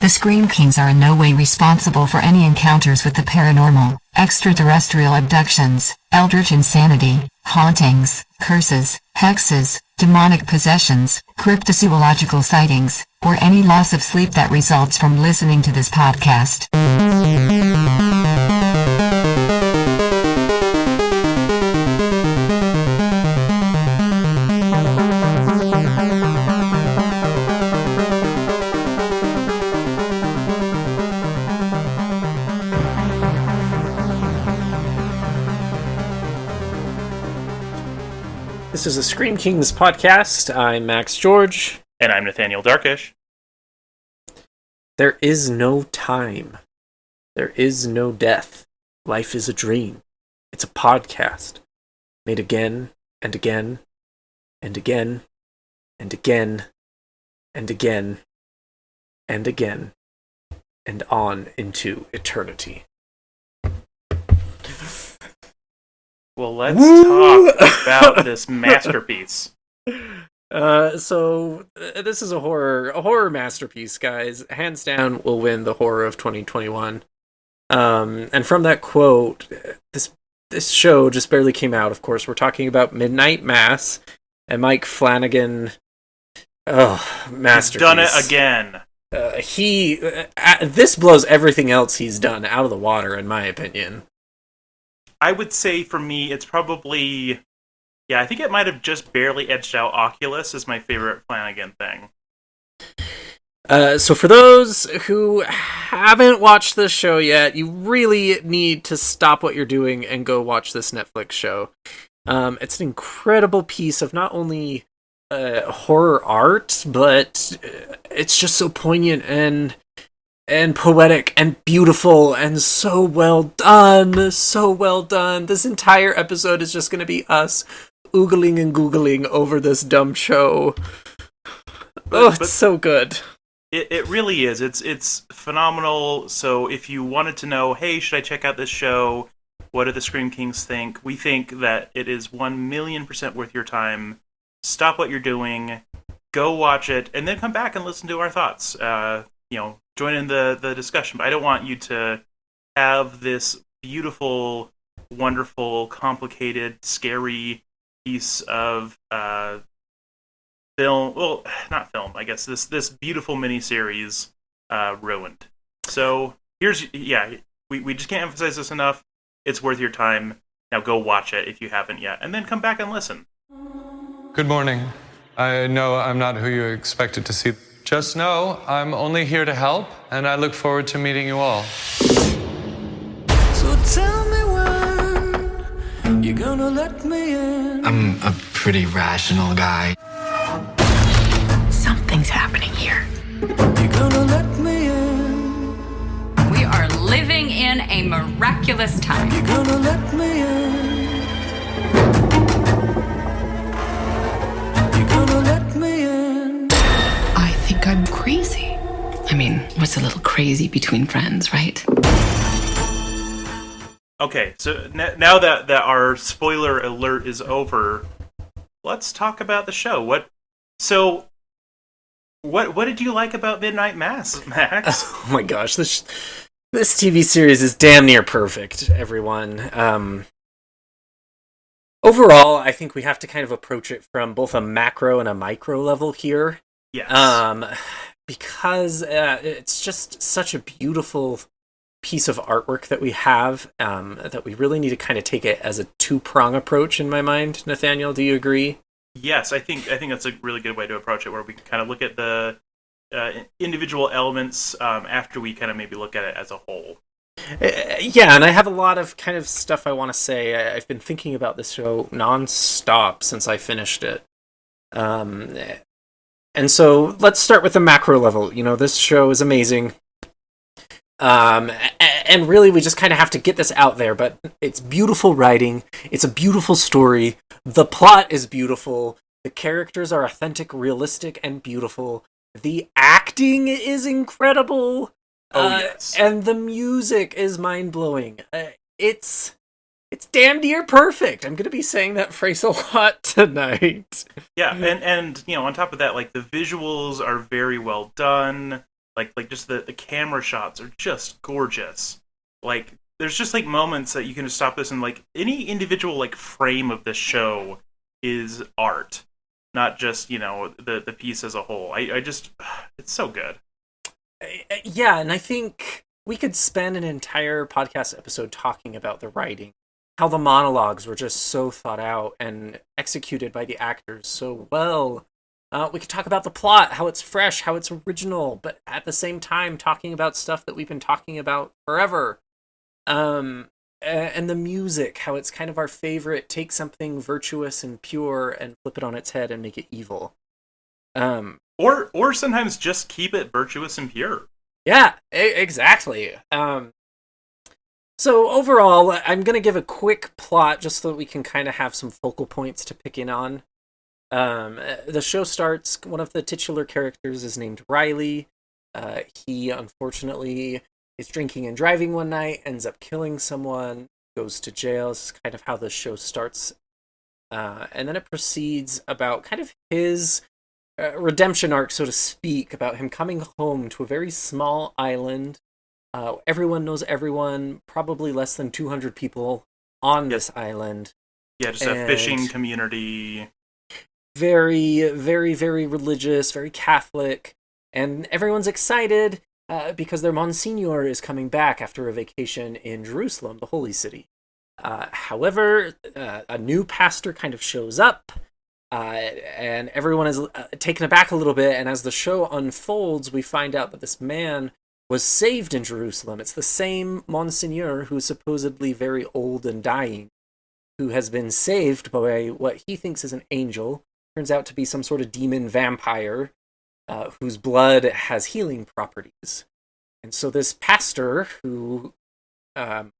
The Scream Kings are in no way responsible for any encounters with the paranormal, extraterrestrial abductions, eldritch insanity, hauntings, curses, hexes, demonic possessions, cryptozoological sightings, or any loss of sleep that results from listening to this podcast. This is a Scream Kings podcast. I'm Max George. And I'm Nathaniel Darkish. There is no time. There is no death. Life is a dream. It's a podcast. Made again and again and again and again and again and again and on into eternity. Well, let's talk about this masterpiece. So this is a horror masterpiece, guys. Hands down, will win the horror of 2021. And from that quote, this show just barely came out. Of course, we're talking about Midnight Mass and Mike Flanagan. Oh, masterpiece! He's done it again. This blows everything else he's done out of the water, in my opinion. I would say for me, it's probably, I think it might have just barely edged out Oculus as my favorite Flanagan thing. So for those who haven't watched this show yet, you really need to stop what you're doing and go watch this Netflix show. It's an incredible piece of not only horror art, but it's just so poignant and poetic and beautiful and so well done. This entire episode is just going to be us oogling and googling over this dumb show. But so good. It really is. It's phenomenal. So if you wanted to know, hey, should I check out this show? What do the Scream Kings think? We think that it is 1,000,000% worth your time. Stop what you're doing, go watch it, and then come back and listen to our thoughts. Join in the discussion. But I don't want you to have this beautiful, wonderful, complicated, scary piece of film. Well, not film, I guess. This beautiful miniseries ruined. So we just can't emphasize this enough. It's worth your time. Now go watch it if you haven't yet, and then come back and listen. Good morning. I know I'm not who you expected to see. Just know I'm only here to help, and I look forward to meeting you all. So tell me when you're gonna let me in. I'm a pretty rational guy. Something's happening here. You're gonna let me in. We are living in a miraculous time. You're gonna let me in. You're gonna let me in. I think I'm crazy. I mean, what's a little crazy between friends, right? Okay, so now that our spoiler alert is over, let's talk about the show. What did you like about Midnight Mass, Max? Oh my gosh, this TV series is damn near perfect, everyone. Overall, I think we have to kind of approach it from both a macro and a micro level here. Yes. Because it's just such a beautiful piece of artwork that we have, that we really need to kind of take it as a two-prong approach in my mind. Nathaniel, do you agree? Yes, I think that's a really good way to approach it, where we can kind of look at the individual elements after we kind of maybe look at it as a whole. Yeah, and I have a lot of kind of stuff I want to say. I've been thinking about this show non-stop since I finished it. And so let's start with the macro level. This show is amazing. And really, we just kind of have to get this out there, but it's beautiful writing. It's a beautiful story. The plot is beautiful. The characters are authentic, realistic, and beautiful. The acting is incredible. Yes. And the music is mind-blowing. It's damn near perfect. I'm going to be saying that phrase a lot tonight. Yeah, and on top of that, like, the visuals are very well done. Like just the camera shots are just gorgeous. Like there's just like moments that you can just stop this and like any individual like frame of this show is art, not just the piece as a whole. I just it's so good. Yeah, and I think we could spend an entire podcast episode talking about the writing, how the monologues were just so thought out and executed by the actors so well. We could talk about the plot, how it's fresh, how it's original, but at the same time talking about stuff that we've been talking about forever. And the music, how it's kind of our favorite, take something virtuous and pure and flip it on its head and make it evil. Or sometimes just keep it virtuous and pure. Yeah, exactly. So overall, I'm going to give a quick plot just so that we can kind of have some focal points to pick in on. The show starts, one of the titular characters is named Riley. He, unfortunately, is drinking and driving one night, ends up killing someone, goes to jail. This is kind of how the show starts. And then it proceeds about kind of his redemption arc, so to speak, about him coming home to a very small island. Everyone knows everyone, probably less than 200 people on this island. Yeah, just a fishing community. Very, very, very religious, very Catholic, and everyone's excited because their Monsignor is coming back after a vacation in Jerusalem, the holy city. However, a new pastor kind of shows up, and everyone is taken aback a little bit, and as the show unfolds, we find out that this man was saved in Jerusalem. It's the same Monsignor who's supposedly very old and dying, who has been saved by what he thinks is an angel. Turns out to be some sort of demon vampire whose blood has healing properties. And so this pastor, who, 3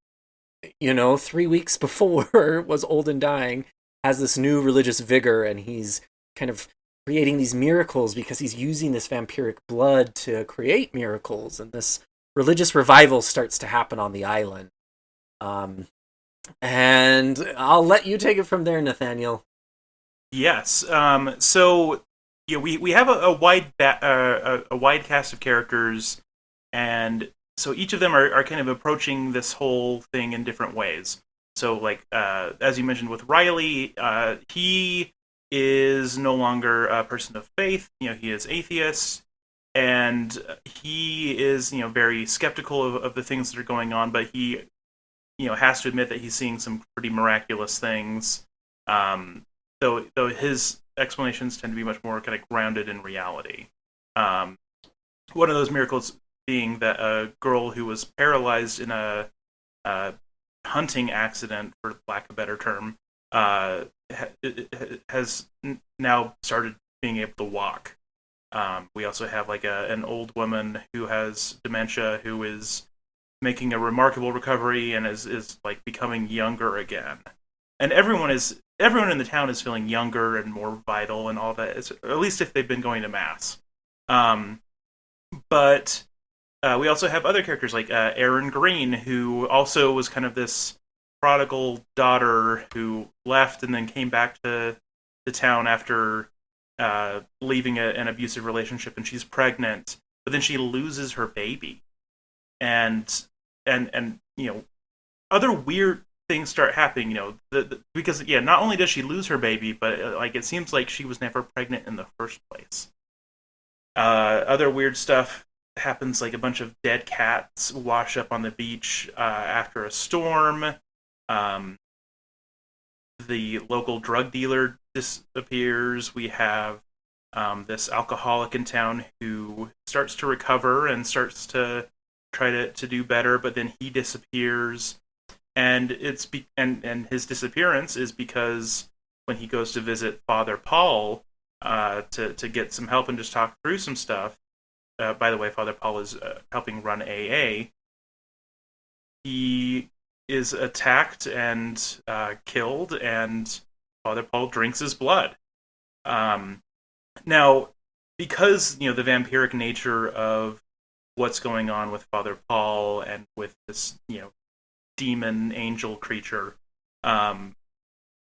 weeks before was old and dying, has this new religious vigor, and he's kind of creating these miracles because he's using this vampiric blood to create miracles. And this religious revival starts to happen on the island. And I'll let you take it from there, Nathaniel. Yes. So yeah, we have a wide cast of characters, and so each of them are kind of approaching this whole thing in different ways. So like as you mentioned with Riley, he is no longer a person of faith. He is atheist, and he is very skeptical of the things that are going on, but he has to admit that he's seeing some pretty miraculous things. Though his explanations tend to be much more kind of grounded in reality. One of those miracles being that a girl who was paralyzed in a hunting accident, for lack of a better term, has now started being able to walk. We also have like an old woman who has dementia who is making a remarkable recovery and is like becoming younger again. And everyone in the town is feeling younger and more vital and all that, at least if they've been going to mass. But we also have other characters like Erin Green, who also was kind of this prodigal daughter who left and then came back to the town after leaving an abusive relationship, and she's pregnant, but then she loses her baby. And other weird things start happening, because not only does she lose her baby, but it seems like she was never pregnant in the first place. Other weird stuff happens, like a bunch of dead cats wash up on the beach after a storm. The local drug dealer disappears. We have this alcoholic in town who starts to recover and starts to try to do better, but then he disappears. And and his disappearance is because when he goes to visit Father Paul to get some help and just talk through some stuff. By the way, Father Paul is helping run AA. He is attacked and killed, and Father Paul drinks his blood. Now, because the vampiric nature of what's going on with Father Paul and with this demon angel creature,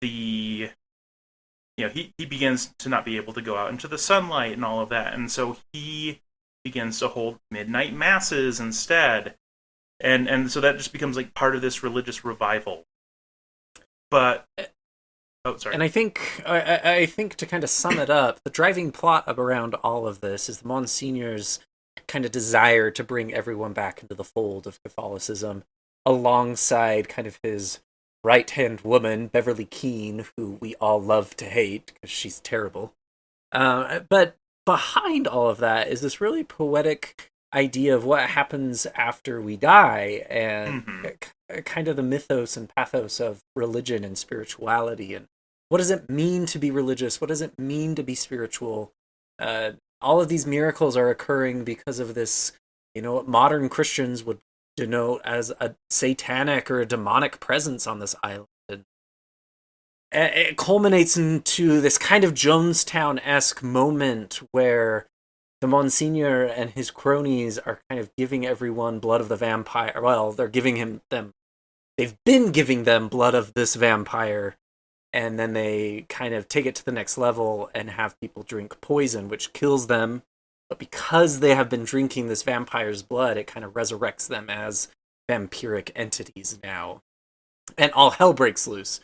he begins to not be able to go out into the sunlight and all of that, and so he begins to hold midnight masses instead. And so that just becomes like part of this religious revival. But oh, sorry. And I think to kind of sum it up, the driving plot around all of this is the Monsignor's kind of desire to bring everyone back into the fold of Catholicism, alongside kind of his right-hand woman, Beverly Keane, who we all love to hate because she's terrible. But behind all of that is this really poetic idea of what happens after we die, and kind of the mythos and pathos of religion and spirituality, and what does it mean to be religious? What does it mean to be spiritual? All of these miracles are occurring because of this, what modern Christians would denote as a satanic or a demonic presence on this island. And it culminates into this kind of Jonestown-esque moment where the Monsignor and his cronies are kind of giving everyone blood of the vampire. Well, they've been giving them blood of this vampire, and then they kind of take it to the next level and have people drink poison, which kills them. But because they have been drinking this vampire's blood, it kind of resurrects them as vampiric entities now. And all hell breaks loose.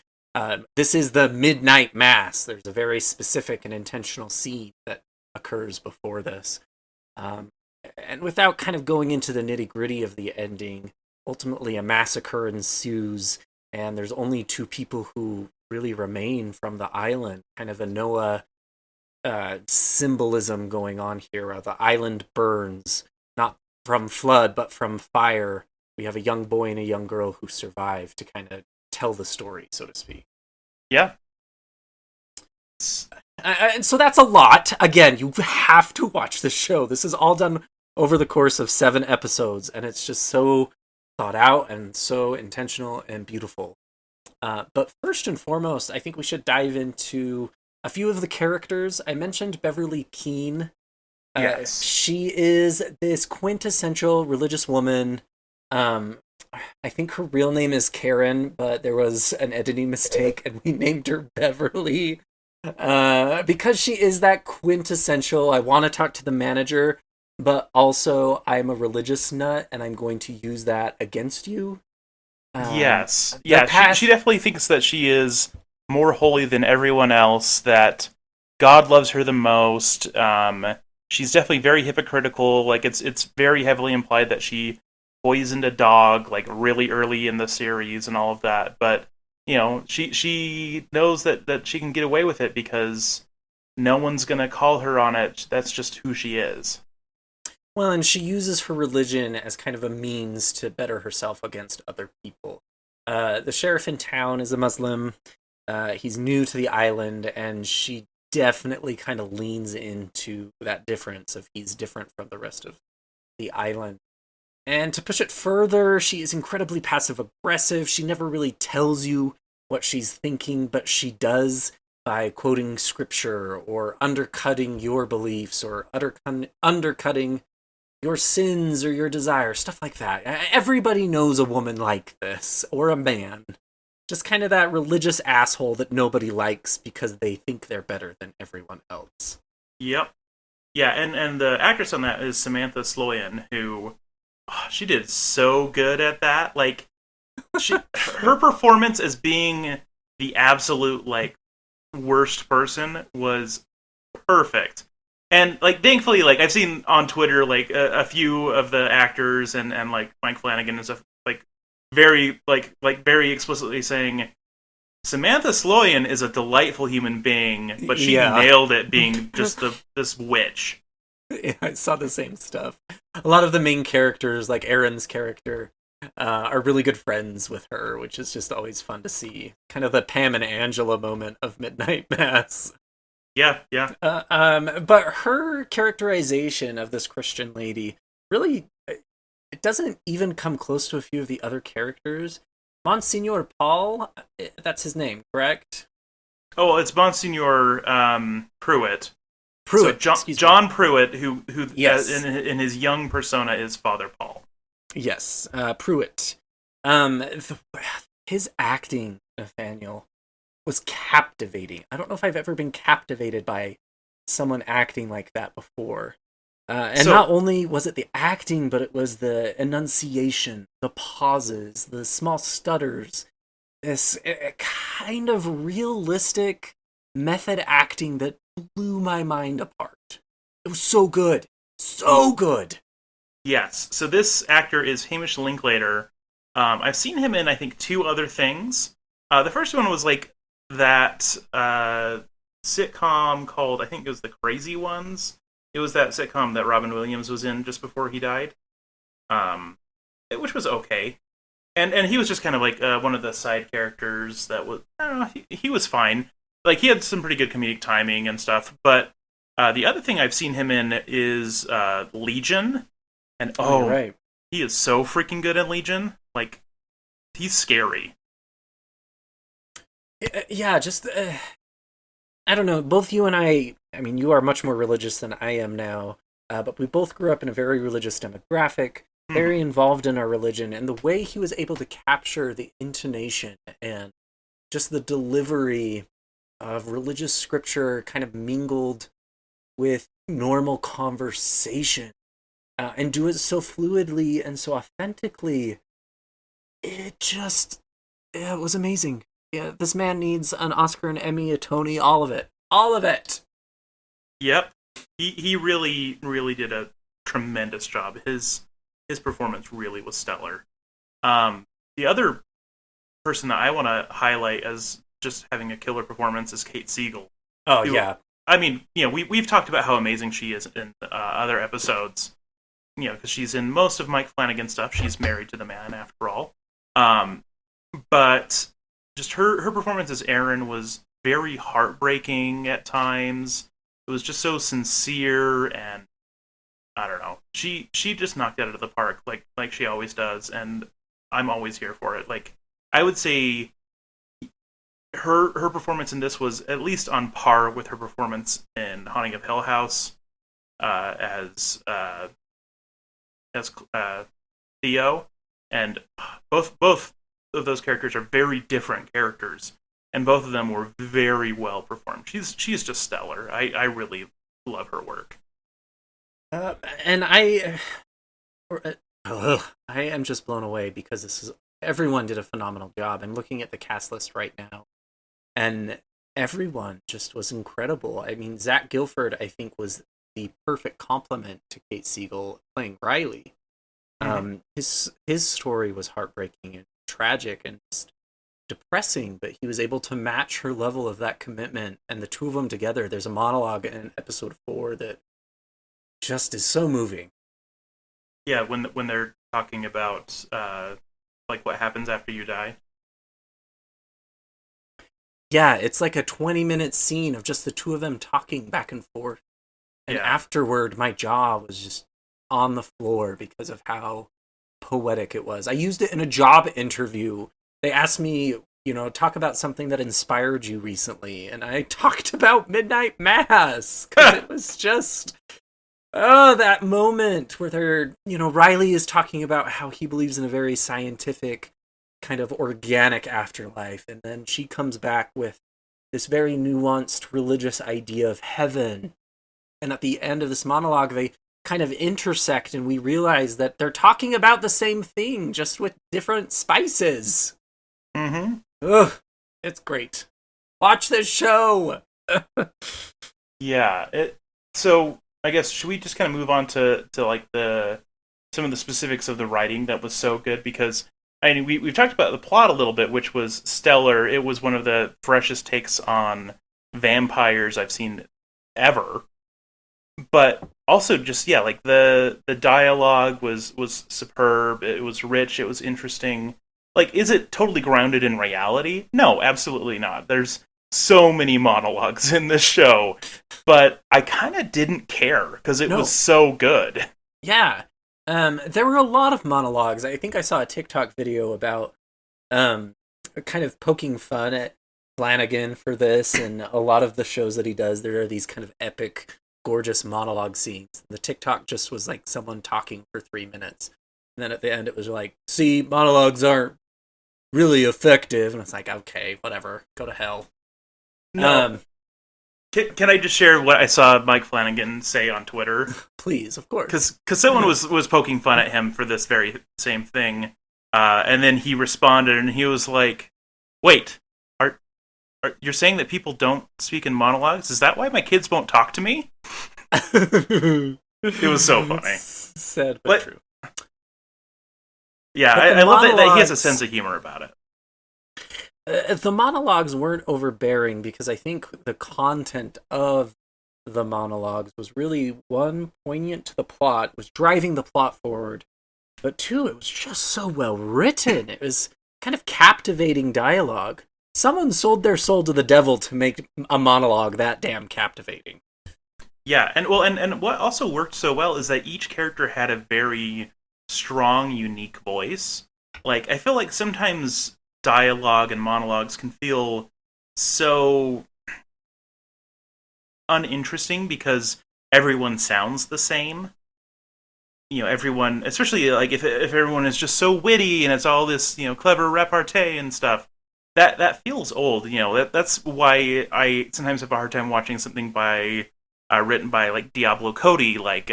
This is the midnight mass. There's a very specific and intentional scene that occurs before this. And without kind of going into the nitty-gritty of the ending, ultimately a massacre ensues, and there's only two people who really remain from the island. Kind of a Noah symbolism going on here. The island burns, not from flood, but from fire. We have a young boy and a young girl who survive to kind of tell the story, so to speak. Yeah. And so that's a lot. Again, you have to watch this show. This is all done over the course of 7 episodes, and it's just so thought out and so intentional and beautiful. But first and foremost, I think we should dive into a few of the characters. I mentioned Beverly Keane. Yes. She is this quintessential religious woman. I think her real name is Karen, but there was an editing mistake and we named her Beverly. Because she is that quintessential, I want to talk to the manager, but also I'm a religious nut and I'm going to use that against you. Yes. Yeah, she definitely thinks that she is more holy than everyone else, that God loves her the most. She's definitely very hypocritical. Like, it's very heavily implied that she poisoned a dog, like, really early in the series and all of that. But, she knows that she can get away with it because no one's going to call her on it. That's just who she is. Well, and she uses her religion as kind of a means to better herself against other people. The sheriff in town is a Muslim. He's new to the island, and she definitely kind of leans into that difference of he's different from the rest of the island. And to push it further, she is incredibly passive-aggressive. She never really tells you what she's thinking, but she does by quoting scripture or undercutting your beliefs or undercutting your sins or your desires, stuff like that. Everybody knows a woman like this, or a man. Just kind of that religious asshole that nobody likes because they think they're better than everyone else. Yep. Yeah, and the actress on that is Samantha Sloyan, who she did so good at that. Like, her performance as being the absolute, like, worst person was perfect. And, like, thankfully, like, I've seen on Twitter, like, a few of the actors and like, Mike Flanagan and stuff, like, very explicitly saying, Samantha Sloyan is a delightful human being, but she nailed it being just this witch. Yeah, I saw the same stuff. A lot of the main characters, like Aaron's character, are really good friends with her, which is just always fun to see. Kind of the Pam and Angela moment of Midnight Mass. Yeah. But her characterization of this Christian lady really, it doesn't even come close to a few of the other characters. Monsignor Paul, that's his name, correct? Oh, it's Monsignor Pruitt. Pruitt, so John Pruitt, who yes. in his young persona is Father Paul. Yes, Pruitt. His acting, Nathaniel, was captivating. I don't know if I've ever been captivated by someone acting like that before. And not only was it the acting, but it was the enunciation, the pauses, the small stutters, this kind of realistic method acting that blew my mind apart. It was so good. So good. Yes. So this actor is Hamish Linklater. I've seen him in, I think, 2 other things. The first one was like that sitcom called, I think it was The Crazy Ones. It was that sitcom that Robin Williams was in just before he died, which was okay. And he was just kind of like one of the side characters that was, I don't know, he was fine. Like, he had some pretty good comedic timing and stuff. But the other thing I've seen him in is Legion. And right. He is so freaking good in Legion. Like, he's scary. Yeah, just I don't know. Both you and I mean, you are much more religious than I am now, but we both grew up in a very religious demographic, very involved in our religion, and the way he was able to capture the intonation and just the delivery of religious scripture kind of mingled with normal conversation, and do it so fluidly and so authentically, it was amazing. Yeah, this man needs an Oscar, an Emmy, a Tony, all of it. All of it! Yep. He really, really did a tremendous job. His performance really was stellar. The other person that I want to highlight as just having a killer performance is Kate Siegel. Oh, yeah. I mean, we've talked about how amazing she is in other episodes, because she's in most of Mike Flanagan stuff. She's married to the man, after all. But just her performance as Erin was very heartbreaking at times. It was just so sincere, and I don't know. She just knocked it out of the park, like she always does, and I'm always here for it. Like, I would say her performance in this was at least on par with her performance in Haunting of Hill House as Theo, and both of those characters are very different characters, and both of them were very well performed. She's just stellar. I really love her work. And I am just blown away because everyone did a phenomenal job. I'm looking at the cast list right now, and everyone just was incredible. I mean, Zach Gilford, I think, was the perfect complement to Kate Siegel playing Riley. His story was heartbreaking and tragic and just depressing, but he was able to match her level of that commitment, and the two of them together. There's a monologue in episode 4 that just is so moving. Yeah, when they're talking about like what happens after you die. Yeah, it's like a 20-minute scene of just the two of them talking back and forth. And afterward, my jaw was just on the floor because of how poetic it was. I used it in a job interview. They asked me, talk about something that inspired you recently. And I talked about Midnight Mass. Because it was just, that moment where Riley is talking about how he believes in a very scientific, kind of organic afterlife. And then she comes back with this very nuanced religious idea of heaven. And at the end of this monologue, they kind of intersect, and we realize that they're talking about the same thing, just with different spices. Mm-hmm. Ugh, it's great. Watch this show! Yeah. So I guess, should we just kind of move on to like some of the specifics of the writing that was so good? Because I mean, we've talked about the plot a little bit, which was stellar. It was one of the freshest takes on vampires I've seen ever. But also just, like the dialogue was superb. It was rich. It was interesting. Like, is it totally grounded in reality? No, absolutely not. There's so many monologues in this show, but I kind of didn't care because it was so good. Yeah. There were a lot of monologues. I think I saw a TikTok video about kind of poking fun at Flanagan for this, and a lot of the shows that he does, there are these kind of epic, gorgeous monologue scenes. The TikTok just was like someone talking for 3 minutes. And then at the end it was like, see, monologues aren't really effective. And it's like, okay, whatever, go to hell. No. Can I just share what I saw Mike Flanagan say on Twitter? Please, of course. Because someone was poking fun at him for this very same thing, and then he responded, and he was like, "Wait, are you're saying that people don't speak in monologues? Is that why my kids won't talk to me?" It was so funny. Sad but true. Yeah, I love that he has a sense of humor about it. The monologues weren't overbearing because I think the content of the monologues was really, one, poignant to the plot, was driving the plot forward, but two, it was just so well written. It was kind of captivating dialogue. Someone sold their soul to the devil to make a monologue that damn captivating. Yeah, and what also worked so well is that each character had a very strong, unique voice. Like, I feel like sometimes dialogue and monologues can feel so uninteresting because everyone sounds the same. You know, everyone, especially like if everyone is just so witty and it's all this, you know, clever repartee and stuff, that feels old. You know, that's why I sometimes have a hard time watching something by written by like Diablo Cody, like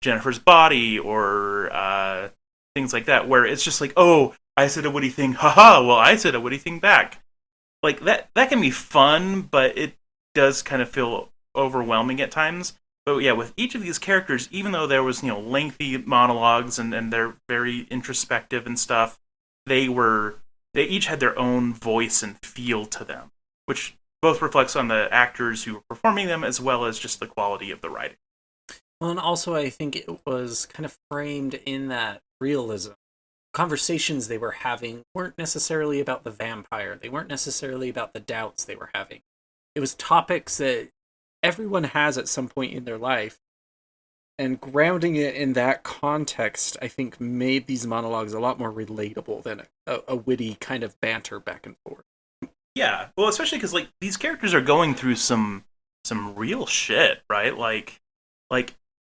Jennifer's Body or things like that, where it's just like, oh, I said a witty thing, haha, well, I said a witty thing back. Like, that can be fun, but it does kind of feel overwhelming at times. But yeah, with each of these characters, even though there was, you know, lengthy monologues and they're very introspective and stuff, they each had their own voice and feel to them, which both reflects on the actors who were performing them as well as just the quality of the writing. Well, and also I think it was kind of framed in that realism. Conversations they were having weren't necessarily about the vampire. They weren't necessarily about the doubts they were having. It was topics that everyone has at some point in their life. And grounding it in that context, I think, made these monologues a lot more relatable than a witty kind of banter back and forth. Yeah, well, especially because like these characters are going through some real shit, right? Like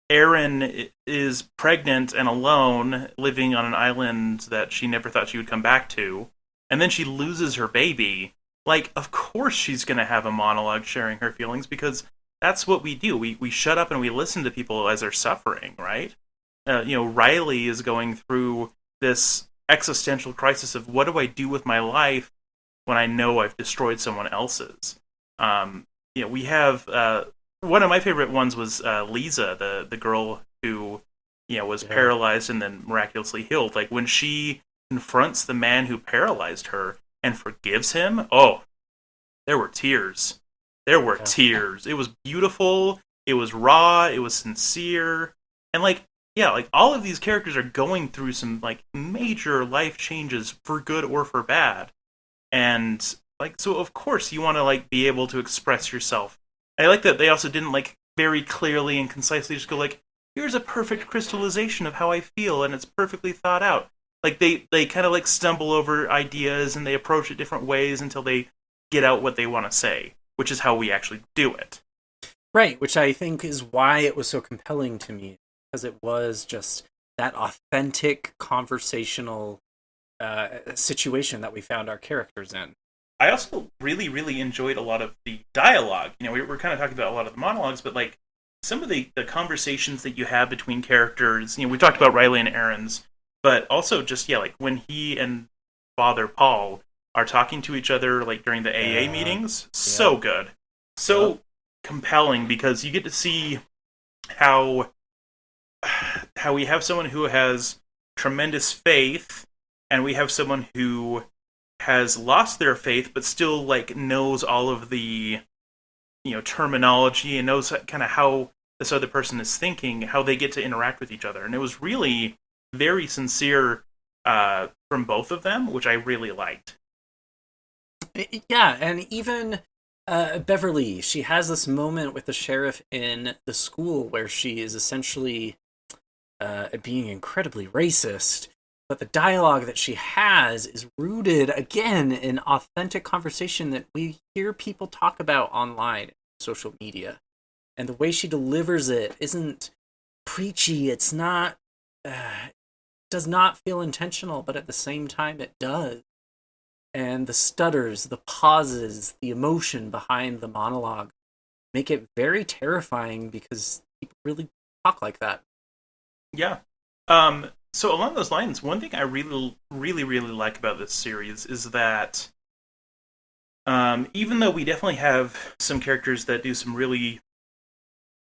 Erin is pregnant and alone, living on an island that she never thought she would come back to, and then she loses her baby. Like, of course she's going to have a monologue sharing her feelings, because that's what we do. We shut up and we listen to people as they're suffering, right? You know, Riley is going through this existential crisis of, what do I do with my life when I know I've destroyed someone else's? You know, we have... one of my favorite ones was Lisa, the girl who, you know, was paralyzed and then miraculously healed. Like, when she confronts the man who paralyzed her and forgives him, oh, there were tears. There were tears. It was beautiful. It was raw. It was sincere. And, like, yeah, like, all of these characters are going through some, like, major life changes for good or for bad. And, like, so of course you want to, like, be able to express yourself. I like that they also didn't, like, very clearly and concisely just go, like, here's a perfect crystallization of how I feel, and it's perfectly thought out. Like, they kind of, like, stumble over ideas, and they approach it different ways until they get out what they want to say, which is how we actually do it. Right, which I think is why it was so compelling to me, because it was just that authentic conversational situation that we found our characters in. I also really, really enjoyed a lot of the dialogue. You know, we're kind of talking about a lot of the monologues, but, like, some of the conversations that you have between characters, you know, we talked about Riley and Aaron's, but also just, yeah, like, when he and Father Paul are talking to each other, like, during the AA meetings, so good. So compelling, because you get to see how we have someone who has tremendous faith, and we have someone who has lost their faith, but still, like, knows all of the, you know, terminology and knows kind of how this other person is thinking, how they get to interact with each other. And it was really very sincere from both of them, which I really liked. Yeah, and even Beverly, she has this moment with the sheriff in the school where she is essentially being incredibly racist. But the dialogue that she has is rooted, again, in authentic conversation that we hear people talk about online, social media. And the way she delivers it isn't preachy. It's not, does not feel intentional, but at the same time it does. And the stutters, the pauses, the emotion behind the monologue make it very terrifying because people really talk like that. Yeah. So along those lines, one thing I really, really, really like about this series is that even though we definitely have some characters that do some really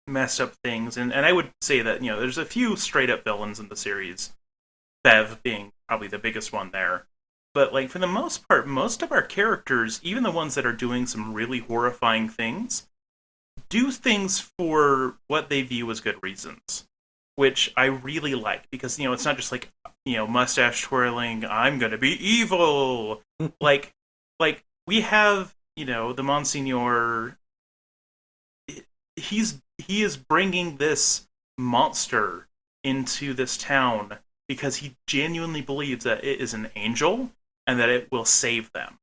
messed up things, and I would say that, there's a few straight up villains in the series, Bev being probably the biggest one there. But like for the most part, most of our characters, even the ones that are doing some really horrifying things, do things for what they view as good reasons, which I really like, because it's not just like mustache twirling, I'm gonna be evil. like we have the Monsignor. He is bringing this monster into this town because he genuinely believes that it is an angel and that it will save them.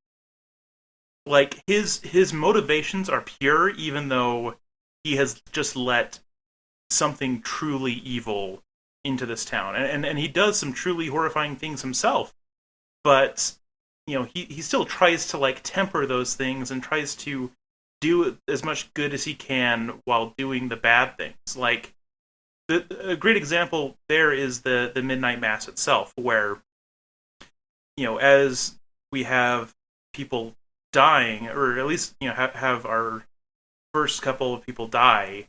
Like his motivations are pure, even though he has just let something truly evil into this town, and he does some truly horrifying things himself. But he still tries to like temper those things and tries to do as much good as he can while doing the bad things. Like a great example there is the Midnight Mass itself, where as we have people dying, or at least have our first couple of people die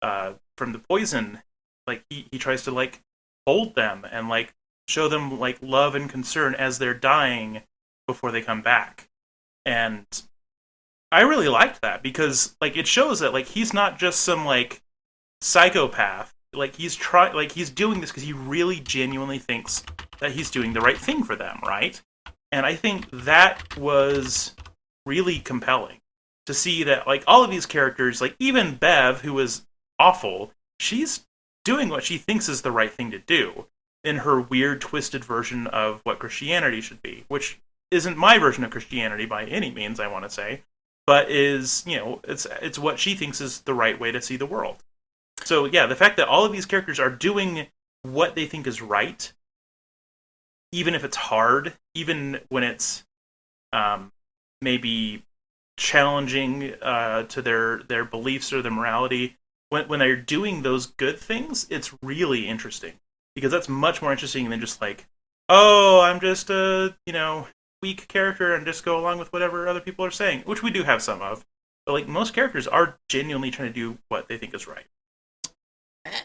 from the poison, like he tries to like hold them and like show them like love and concern as they're dying before they come back. And I really liked that, because like it shows that like he's not just some like psychopath. Like he's doing this because he really genuinely thinks that he's doing the right thing for them, right? And I think that was really compelling to see that like all of these characters, like even Bev, who was awful, she's doing what she thinks is the right thing to do in her weird, twisted version of what Christianity should be, which isn't my version of Christianity by any means, I want to say, but is, it's what she thinks is the right way to see the world. So yeah, the fact that all of these characters are doing what they think is right, even if it's hard, even when it's maybe challenging to their beliefs or their morality, when they're doing those good things, it's really interesting, because that's much more interesting than just like, oh, I'm just a weak character and just go along with whatever other people are saying, which we do have some of, but like most characters are genuinely trying to do what they think is right.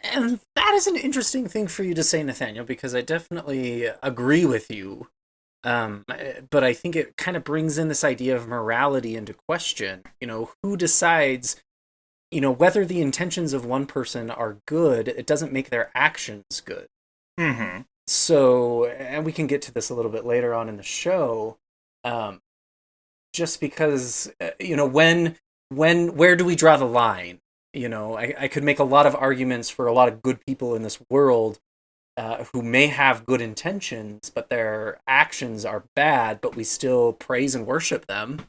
And that is an interesting thing for you to say, Nathaniel, because I definitely agree with you. But I think it kind of brings in this idea of morality into question. Who decides, whether the intentions of one person are good, it doesn't make their actions good. Mm-hmm. So, and we can get to this a little bit later on in the show, just because, where do we draw the line? I could make a lot of arguments for a lot of good people in this world who may have good intentions, but their actions are bad, but we still praise and worship them.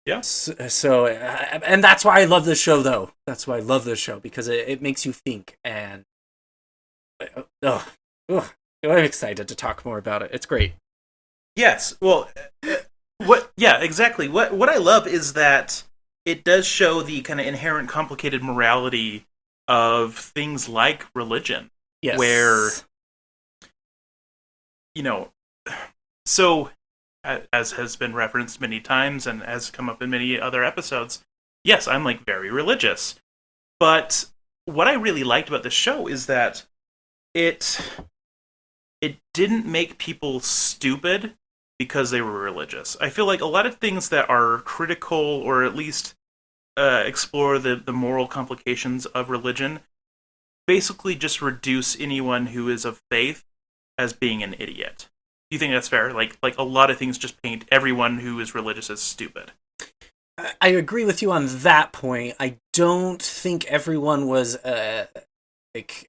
Yes. So, and that's why I love this show, though. That's why I love this show, because it makes you think, and I'm excited to talk more about it. It's great. Yes. Well, exactly. What I love is that it does show the kind of inherent complicated morality of things like religion. Yes. Where, so, as has been referenced many times and has come up in many other episodes, yes, I'm like very religious. But what I really liked about this show is that it didn't make people stupid because they were religious. I feel like a lot of things that are critical, or at least explore the moral complications of religion, basically just reduce anyone who is of faith as being an idiot. Do you think that's fair? Like a lot of things just paint everyone who is religious as stupid. I agree with you on that point. I don't think everyone was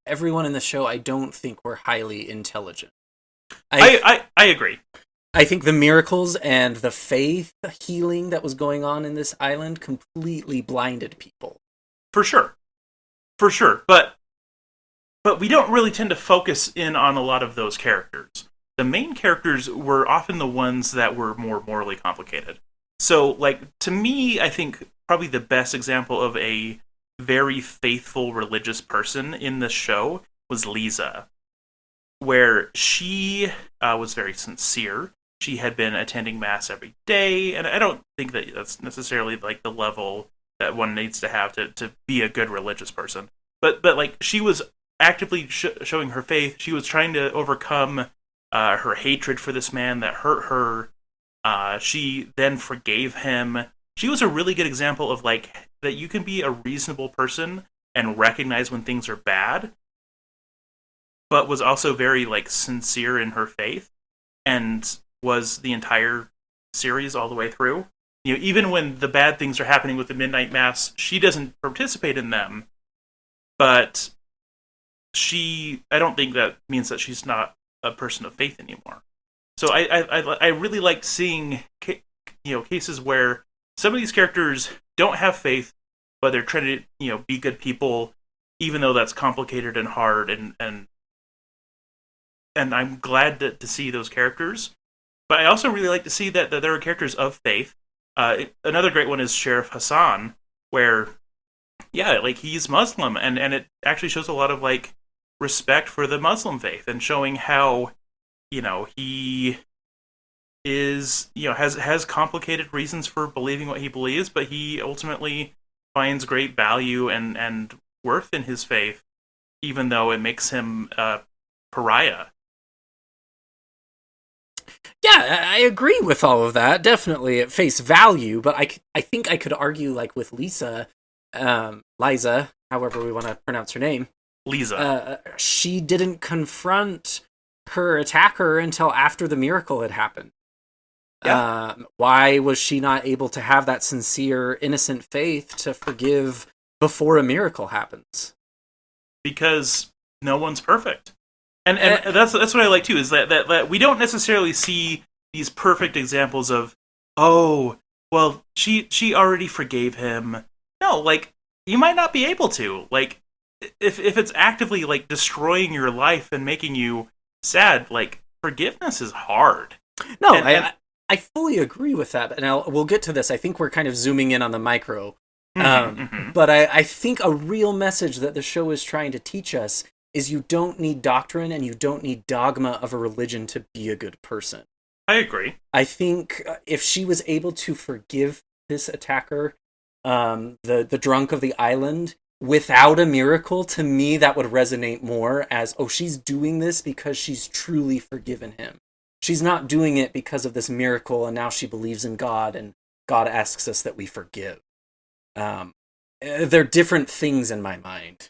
everyone in the show, I don't think were highly intelligent. I agree. I think the miracles and the faith healing that was going on in this island completely blinded people. For sure. But we don't really tend to focus in on a lot of those characters. The main characters were often the ones that were more morally complicated. So, like, to me, I think probably the best example of a very faithful religious person in the show was Lisa, where she was very sincere. She had been attending mass every day, and I don't think that that's necessarily like the level that one needs to have to be a good religious person. But like she was actively showing her faith. She was trying to overcome her hatred for this man that hurt her. She then forgave him. She was a really good example of like that you can be a reasonable person and recognize when things are bad, but was also very like sincere in her faith, and was the entire series all the way through. You know, even when the bad things are happening with the Midnight Mass, she doesn't participate in them, but I don't think that means that she's not a person of faith anymore. So I really like seeing cases where some of these characters don't have faith, but they're trying to be good people, even though that's complicated and hard. And I'm glad to see those characters. But I also really like to see that there are characters of faith. Another great one is Sheriff Hassan, where like he's Muslim, and it actually shows a lot of like respect for the Muslim faith, and showing how he is has complicated reasons for believing what he believes, but he ultimately finds great value and worth in his faith, even though it makes him a pariah. Yeah, I agree with all of that. Definitely at face value, but I think I could argue like with Liza, however we want to pronounce her name. Lisa. She didn't confront her attacker until after the miracle had happened. Yeah. Why was she not able to have that sincere, innocent faith to forgive before a miracle happens? Because no one's perfect. And that's what I like too, is that we don't necessarily see these perfect examples of, oh, well, she already forgave him. No, like, you might not be able to. Like, if it's actively like destroying your life and making you sad, like, forgiveness is hard. No, I fully agree with that, and we'll get to this. I think we're kind of zooming in on the micro. But I think a real message that the show is trying to teach us is you don't need doctrine and you don't need dogma of a religion to be a good person. I agree. I think if she was able to forgive this attacker, the drunk of the island, without a miracle, to me that would resonate more as, oh, she's doing this because she's truly forgiven him. She's not doing it because of this miracle and now she believes in God and God asks us that we forgive. They're different things in my mind.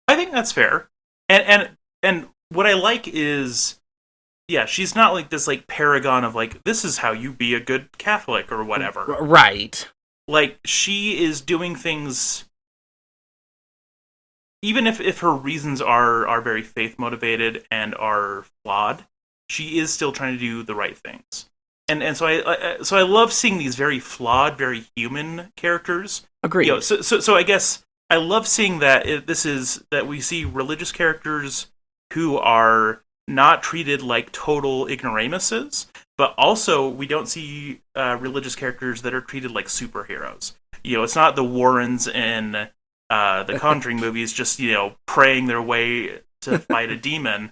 I think that's fair. And what I like is, yeah, she's not like this like paragon of like, this is how you be a good Catholic or whatever. Right. Like, she is doing things, even if her reasons are very faith motivated and are flawed, she is still trying to do the right things. And so I love seeing these very flawed, very human characters. Agreed. So I guess I love seeing that that we see religious characters who are not treated like total ignoramuses, but also we don't see religious characters that are treated like superheroes. It's not the Warrens in the Conjuring movies just praying their way to fight a demon.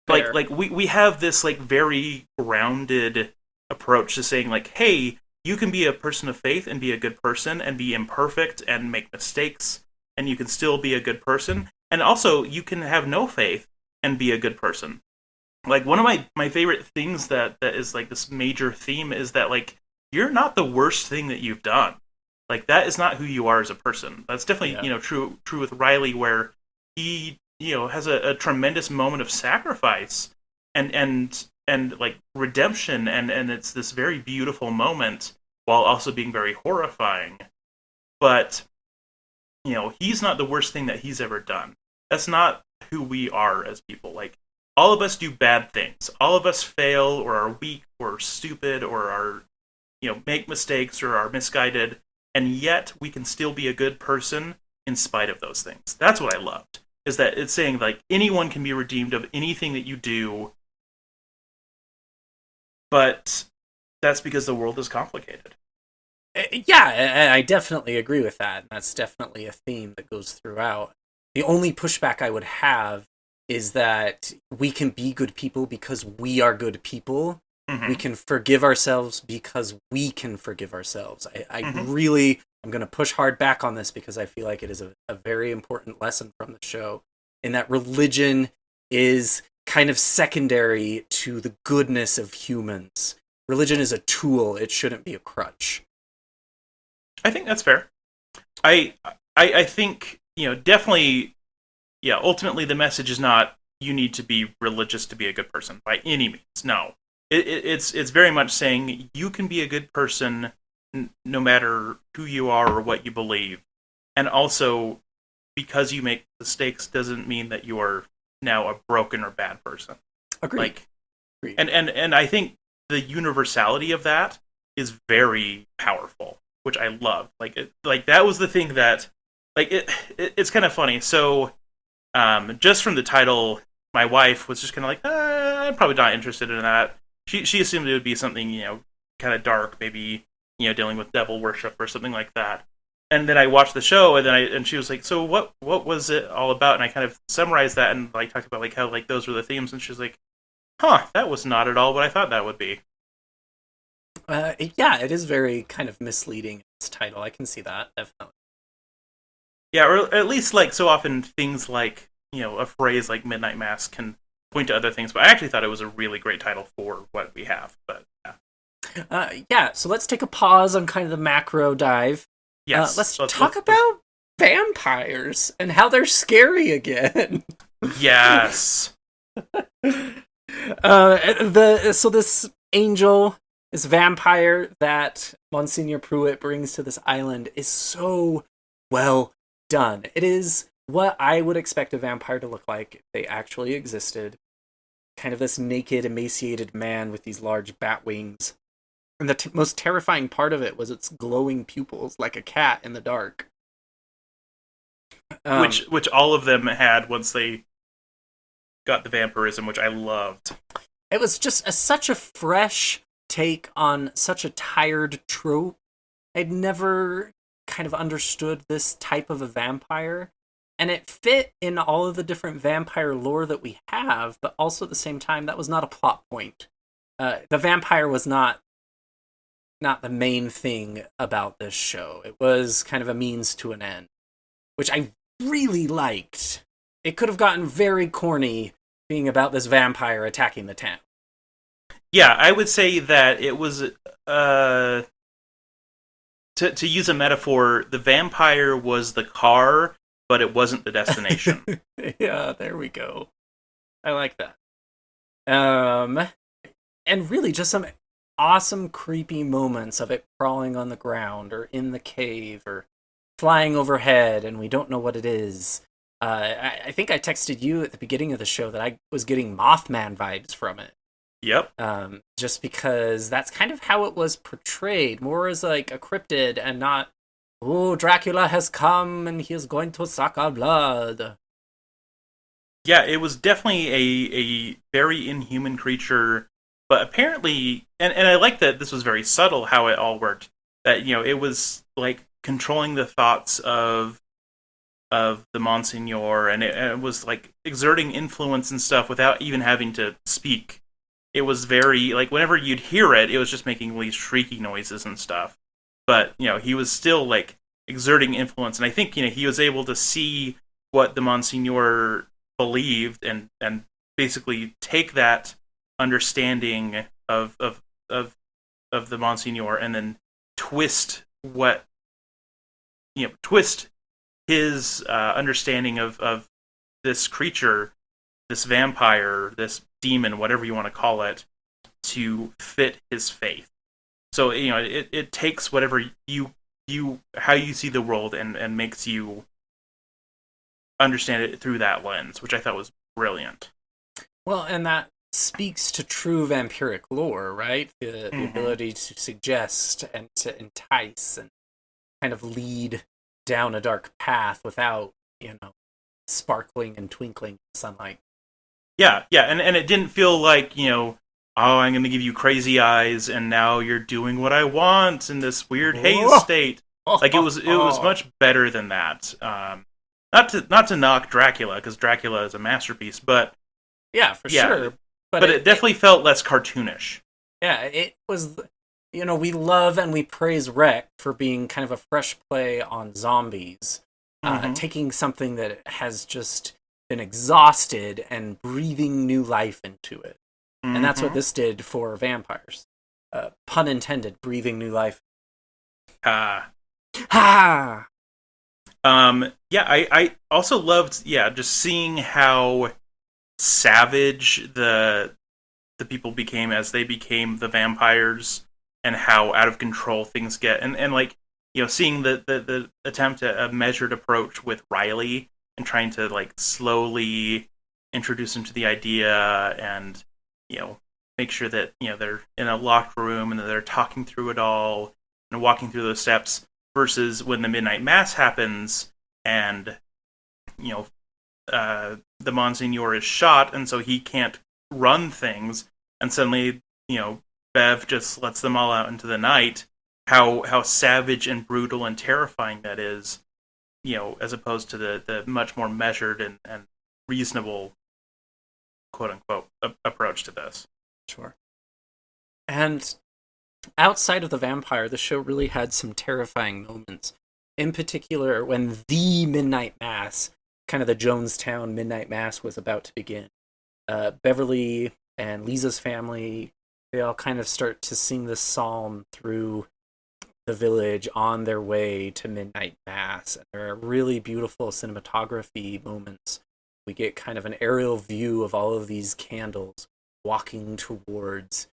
Like we have this like very grounded approach to saying like, hey, you can be a person of faith and be a good person and be imperfect and make mistakes, and you can still be a good person. And also, you can have no faith and be a good person. Like, one of my favorite things that is like this major theme is that like, you're not the worst thing that you've done. Like, that is not who you are as a person. That's definitely true with Riley, where he has a tremendous moment of sacrifice and like redemption, and it's this very beautiful moment while also being very horrifying. But he's not the worst thing that he's ever done. That's not who we are as people. Like, all of us do bad things. All of us fail or are weak or stupid or are make mistakes or are misguided, and yet we can still be a good person in spite of those things. That's what I loved, is that it's saying like anyone can be redeemed of anything that you do. But that's because the world is complicated. Yeah, I definitely agree with that. And that's definitely a theme that goes throughout. The only pushback I would have is that we can be good people because we are good people. We can forgive ourselves because we can forgive ourselves. I really, I'm going to push hard back on this because I feel like it is a very important lesson from the show, in that religion is kind of secondary to the goodness of humans. Religion is a tool, it shouldn't be a crutch. I think that's fair. I think, definitely, yeah, ultimately the message is not you need to be religious to be a good person by any means. No. It's very much saying you can be a good person no matter who you are or what you believe. And also, because you make mistakes doesn't mean that you are now a broken or bad person. Agreed. Agreed. And I think the universality of that is very powerful, which I love. Like that was the thing that, it's kind of funny. So, just from the title, my wife was just kind of like, I'm probably not interested in that. She assumed it would be something, kind of dark, maybe, dealing with devil worship or something like that. And then I watched the show, and she was like, "So what was it all about?" And I kind of summarized that and talked about how those were the themes. And she was like, "Huh, that was not at all what I thought that would be." Yeah, it is very kind of misleading, its title. I can see that, definitely. Yeah, or at least so often things like a phrase like Midnight Mass can point to other things. But I actually thought it was a really great title for what we have. But yeah, so let's take a pause on kind of the macro dive. Yes, let's talk about vampires and how they're scary again. Yes. So this angel, this vampire that Monsignor Pruitt brings to this island is so well done. It is what I would expect a vampire to look like if they actually existed. Kind of this naked, emaciated man with these large bat wings. And the most terrifying part of it was its glowing pupils, like a cat in the dark. Which all of them had once they got the vampirism, which I loved. It was just such a fresh take on such a tired trope. I'd never kind of understood this type of a vampire. And it fit in all of the different vampire lore that we have, but also at the same time, that was not a plot point. The vampire was not the main thing about this show. It was kind of a means to an end, which I really liked. It could have gotten very corny being about this vampire attacking the town. Yeah, I would say that it was, to use a metaphor, the vampire was the car, but it wasn't the destination. Yeah, there we go. I like that. And really just some awesome creepy moments of it crawling on the ground or in the cave or flying overhead and we don't know what it is. I think I texted you at the beginning of the show that I was getting Mothman vibes from it. Yep. Just because that's kind of how it was portrayed, more as like a cryptid and not, oh, Dracula has come and he is going to suck our blood. Yeah, it was definitely a very inhuman creature, but apparently, and I like that this was very subtle how it all worked. That it was controlling the thoughts of the Monsignor, and it was exerting influence and stuff without even having to speak. It was very whenever you'd hear it, it was just making these shrieky noises and stuff. But he was still exerting influence, and I think he was able to see what the Monsignor believed and basically take that understanding of the Monsignor and then twist his understanding of this creature, this vampire, this demon, whatever you want to call it, to fit his faith. So it takes whatever how you see the world and makes you understand it through that lens, which I thought was brilliant. Well, and that speaks to true vampiric lore, right? The ability to suggest and to entice and kind of lead down a dark path without, sparkling and twinkling in sunlight. Yeah, and it didn't feel like, oh, I'm going to give you crazy eyes, and now you're doing what I want in this weird haze Whoa. state. Like it was much better than that. Not to knock Dracula, because Dracula is a masterpiece, but Yeah, for sure. But it definitely felt less cartoonish. Yeah, it was. We love and we praise Wreck for being kind of a fresh play on zombies, taking something that has just been exhausted and breathing new life into it. And that's what this did for vampires. Pun intended, breathing new life. Ha! I also loved, just seeing how savage the people became as they became the vampires, and how out of control things get, and like, seeing the attempt at a measured approach with Riley and trying to like slowly introduce him to the idea, and make sure that they're in a locked room and that they're talking through it all and walking through those steps, versus when the midnight mass happens and the Monsignor is shot, and so he can't run things, and suddenly Bev just lets them all out into the night. How savage and brutal and terrifying that is, as opposed to the much more measured and reasonable, quote unquote, approach to this. Sure. And outside of the vampire, the show really had some terrifying moments. In particular, when the Midnight Mass, kind of the Jonestown Midnight Mass, was about to begin. Beverly and Lisa's family, they all kind of start to sing this psalm through the village on their way to Midnight Mass. And there are really beautiful cinematography moments. We get kind of an aerial view of all of these candles walking towards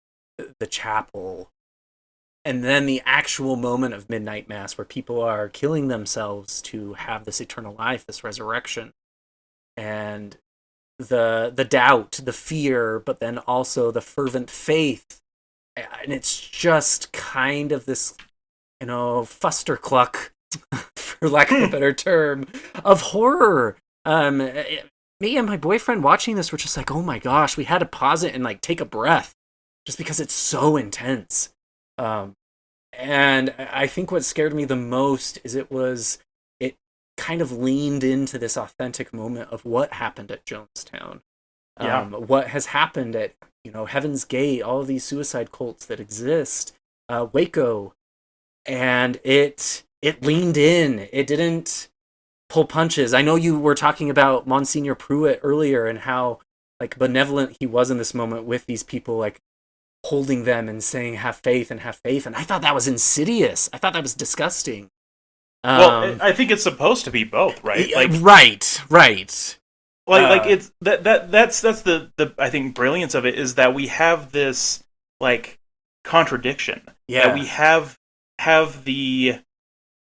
the chapel. And then the actual moment of Midnight Mass where people are killing themselves to have this eternal life, this resurrection. And the doubt, the fear, but then also the fervent faith. And it's just kind of this, fustercluck, for lack of a better term, of horror. Me and my boyfriend watching this were just like, oh my gosh, we had to pause it and like take a breath just because it's so intense. And I think what scared me the most is it kind of leaned into this authentic moment of what happened at Jonestown. What has happened at, Heaven's Gate, all of these suicide cults that exist, Waco. And it leaned in. It didn't pull punches. I know you were talking about Monsignor Pruitt earlier and how like benevolent he was in this moment with these people, like holding them and saying, have faith. And I thought that was insidious. I thought that was disgusting. Well, I think it's supposed to be both, right? Like, right. Like it's that's the I think brilliance of it is that we have this like contradiction. Yeah. That we have the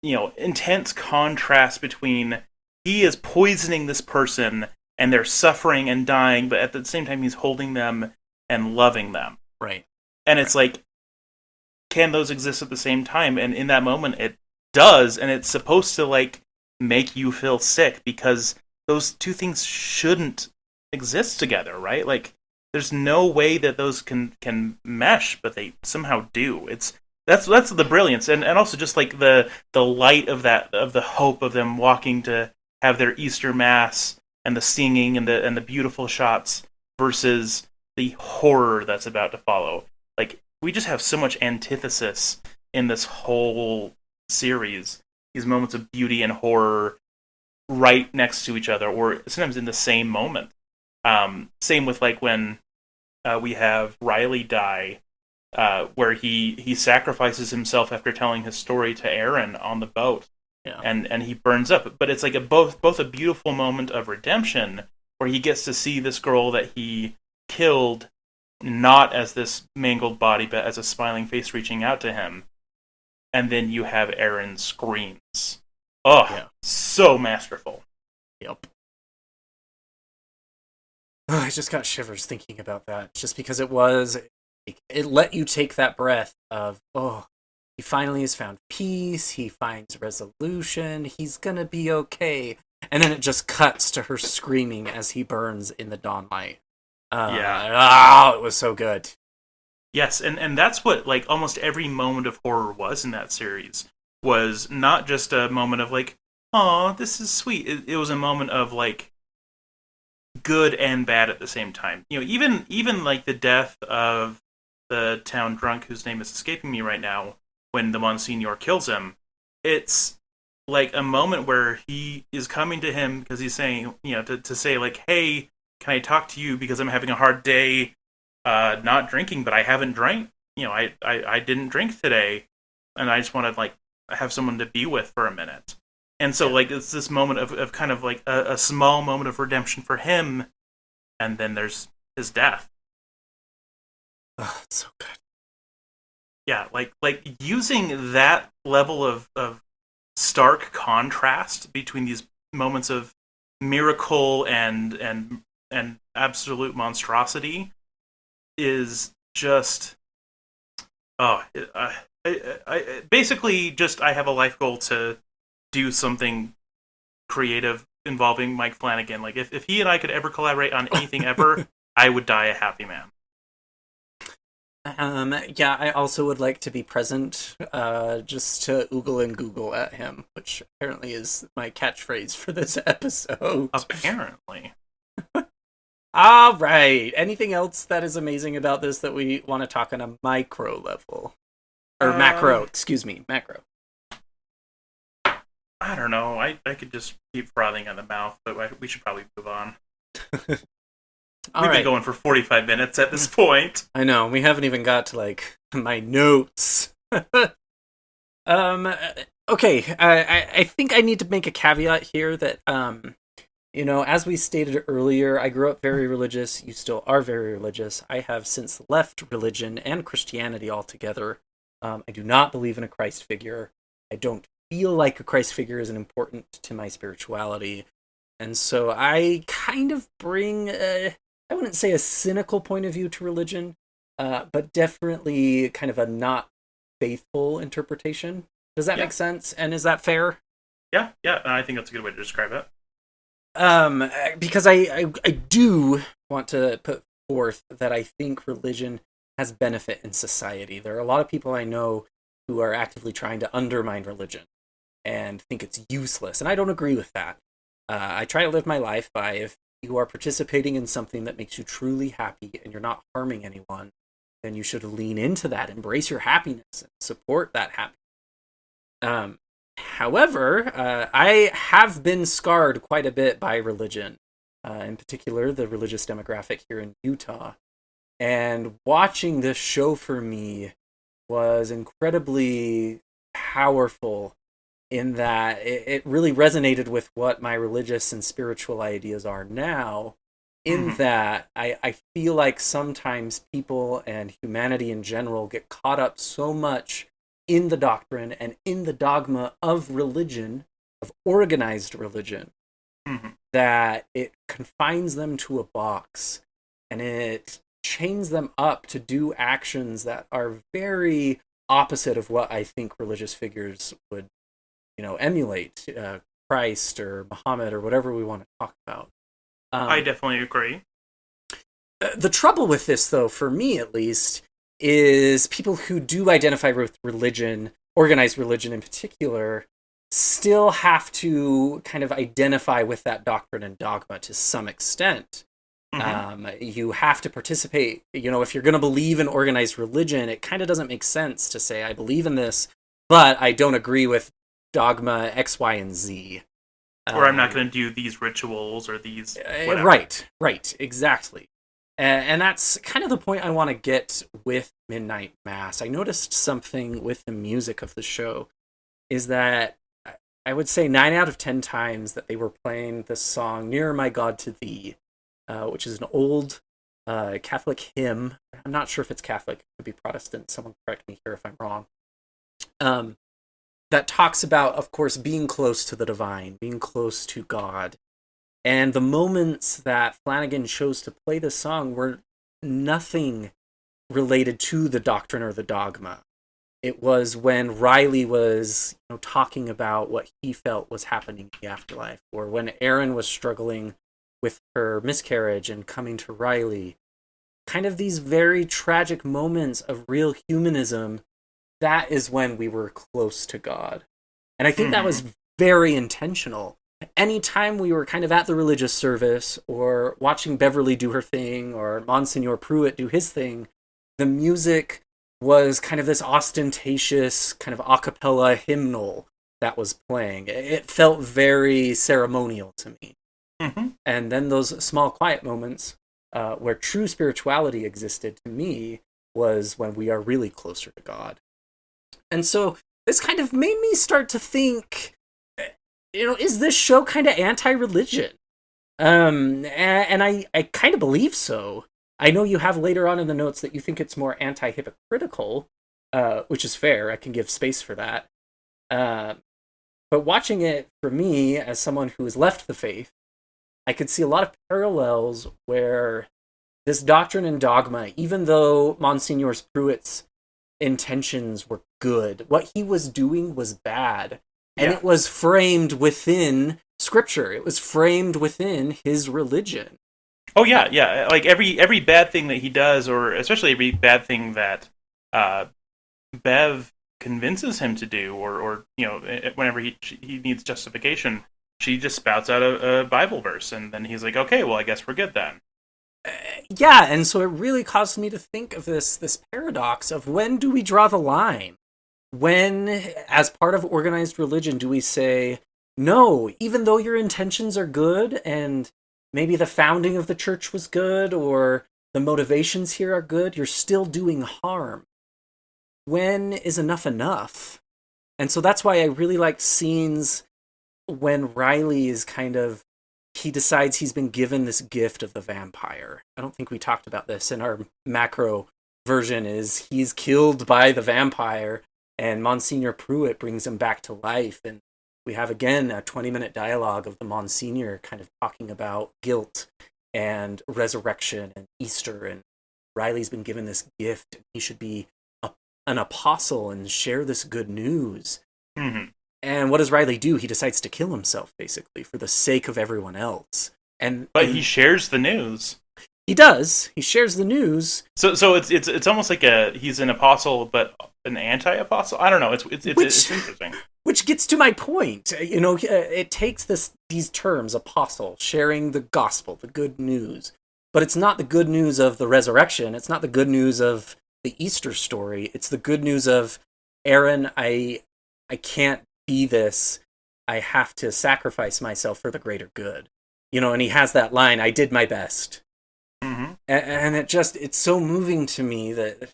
intense contrast between he is poisoning this person and they're suffering and dying, but at the same time he's holding them and loving them. Right. And it's like, can those exist at the same time? And in that moment it does, and it's supposed to like make you feel sick because those two things shouldn't exist together, right? Like there's no way that those can mesh, but they somehow do. That's the brilliance, and also just like the light of that, of the hope of them walking to have their Easter Mass and the singing and the beautiful shots versus the horror that's about to follow. Like we just have so much antithesis in this whole series. These moments of beauty and horror right next to each other, or sometimes in the same moment. Same with like when we have Riley die. Where he sacrifices himself after telling his story to Aaron on the boat, and he burns up. But it's like both a beautiful moment of redemption, where he gets to see this girl that he killed, not as this mangled body, but as a smiling face reaching out to him. And then you have Aaron screams. So masterful. Yep. I just got shivers thinking about that, just because it let you take that breath of, he finally has found peace, he finds resolution, he's gonna be okay. And then it just cuts to her screaming as he burns in the dawn light. It was so good. Yes, and that's what like almost every moment of horror was in that series. Was not just a moment of like, oh, this is sweet. It was a moment of like good and bad at the same time. You know, even like the death of the town drunk whose name is escaping me right now, when the Monsignor kills him, it's like a moment where he is coming to him because he's saying, you know, to say like, hey, can I talk to you because I'm having a hard day not drinking, but I haven't drank. You know, I didn't drink today, and I just want to like have someone to be with for a minute. And so like it's this moment of kind of like a small moment of redemption for him, and then there's his death. Oh, it's so good. Yeah, like using that level of stark contrast between these moments of miracle and absolute monstrosity is just I basically just I have a life goal to do something creative involving Mike Flanagan. Like if he and I could ever collaborate on anything ever, I would die a happy man. Yeah, I also would like to be present, just to oogle and google at him, which apparently is my catchphrase for this episode. Apparently. All right. Anything else that is amazing about this that we want to talk on a micro level? Or macro, excuse me, macro. I don't know. I could just keep frothing at the mouth, but we should probably move on. We've been going for 45 minutes at this point. I know. We haven't even got to, like, my notes. Okay. I think I need to make a caveat here that, you know, as we stated earlier, I grew up very religious. You still are very religious. I have since left religion and Christianity altogether. I do not believe in a Christ figure. I don't feel like a Christ figure is important to my spirituality. And so I kind of bring, I wouldn't say a cynical point of view to religion, but definitely kind of a not faithful interpretation. Does that make sense? And is that fair? Yeah, I think that's a good way to describe it. Because I do want to put forth that I think religion has benefit in society. There are a lot of people I know who are actively trying to undermine religion and think it's useless, and I don't agree with that. I try to live my life by, if you are participating in something that makes you truly happy and you're not harming anyone, then you should lean into that, embrace your happiness, and support that happiness. However, I have been scarred quite a bit by religion, in particular the religious demographic here in Utah. And watching this show for me was incredibly powerful in that it really resonated with what my religious and spiritual ideas are now, in that I feel like sometimes people and humanity in general get caught up so much in the doctrine and in the dogma of religion, of organized religion, that it confines them to a box, and it chains them up to do actions that are very opposite of what I think religious figures would, you know, emulate, Christ or Muhammad or whatever we want to talk about. I definitely agree. The trouble with this, though, for me at least, is people who do identify with religion, organized religion in particular, still have to kind of identify with that doctrine and dogma to some extent. You have to participate. You know, if you're going to believe in organized religion, it kind of doesn't make sense to say, I believe in this, but I don't agree with dogma X, Y, and Z. Or I'm not going to do these rituals or these whatever. Right, exactly. And that's kind of the point I want to get with Midnight Mass. I noticed something with the music of the show, is that I would say 9 out of 10 times that they were playing the song Nearer My God to Thee, which is an old Catholic hymn. I'm not sure if it's Catholic, it could be Protestant. Someone correct me here if I'm wrong. That talks about, of course, being close to the divine, being close to God. And the moments that Flanagan chose to play the song were nothing related to the doctrine or the dogma. It was when Riley was, you know, talking about what he felt was happening in the afterlife, or when Erin was struggling with her miscarriage and coming to Riley, kind of these very tragic moments of real humanism, that is when we were close to God. And I think that was very intentional. Anytime we were kind of at the religious service or watching Beverly do her thing or Monsignor Pruitt do his thing, the music was kind of this ostentatious kind of a cappella hymnal that was playing. It felt very ceremonial to me. And then those small quiet moments where true spirituality existed to me was when we are really closer to God. And so this kind of made me start to think, is this show kind of anti-religion? And I kind of believe so. I know you have later on in the notes that you think it's more anti-hypocritical, which is fair. I can give space for that. But watching it, for me, as someone who has left the faith, I could see a lot of parallels where this doctrine and dogma, even though Monsignor Pruitt's intentions were good, what he was doing was bad. And it was framed within Scripture. It was framed within his religion. Oh, yeah. Like every bad thing that he does, or especially every bad thing that Bev convinces him to do, or whenever he needs justification, she just spouts out a Bible verse, and then he's like, okay, well, I guess we're good then. Yeah, and so it really caused me to think of this paradox of, when do we draw the line? When, as part of organized religion, do we say, no, even though your intentions are good, and maybe the founding of the church was good, or the motivations here are good, you're still doing harm? When is enough enough? And so that's why I really like scenes when Riley is he decides he's been given this gift of the vampire. I don't think we talked about this in our macro version, is he's killed by the vampire, and Monsignor Pruitt brings him back to life. And we have, again, a 20-minute dialogue of the Monsignor kind of talking about guilt and resurrection and Easter. And Riley's been given this gift. He should be an apostle and share this good news. And what does Riley do? He decides to kill himself, basically, for the sake of everyone else. But he shares the news. He does. He shares the news. So it's almost like he's an apostle, but an anti-apostle. I don't know. It's interesting. Which gets to my point. It takes these terms, apostle, sharing the gospel, the good news, but it's not the good news of the resurrection. It's not the good news of the Easter story. It's the good news of, Aaron, I can't be this. I have to sacrifice myself for the greater good. And he has that line, I did my best. And it's so moving to me that,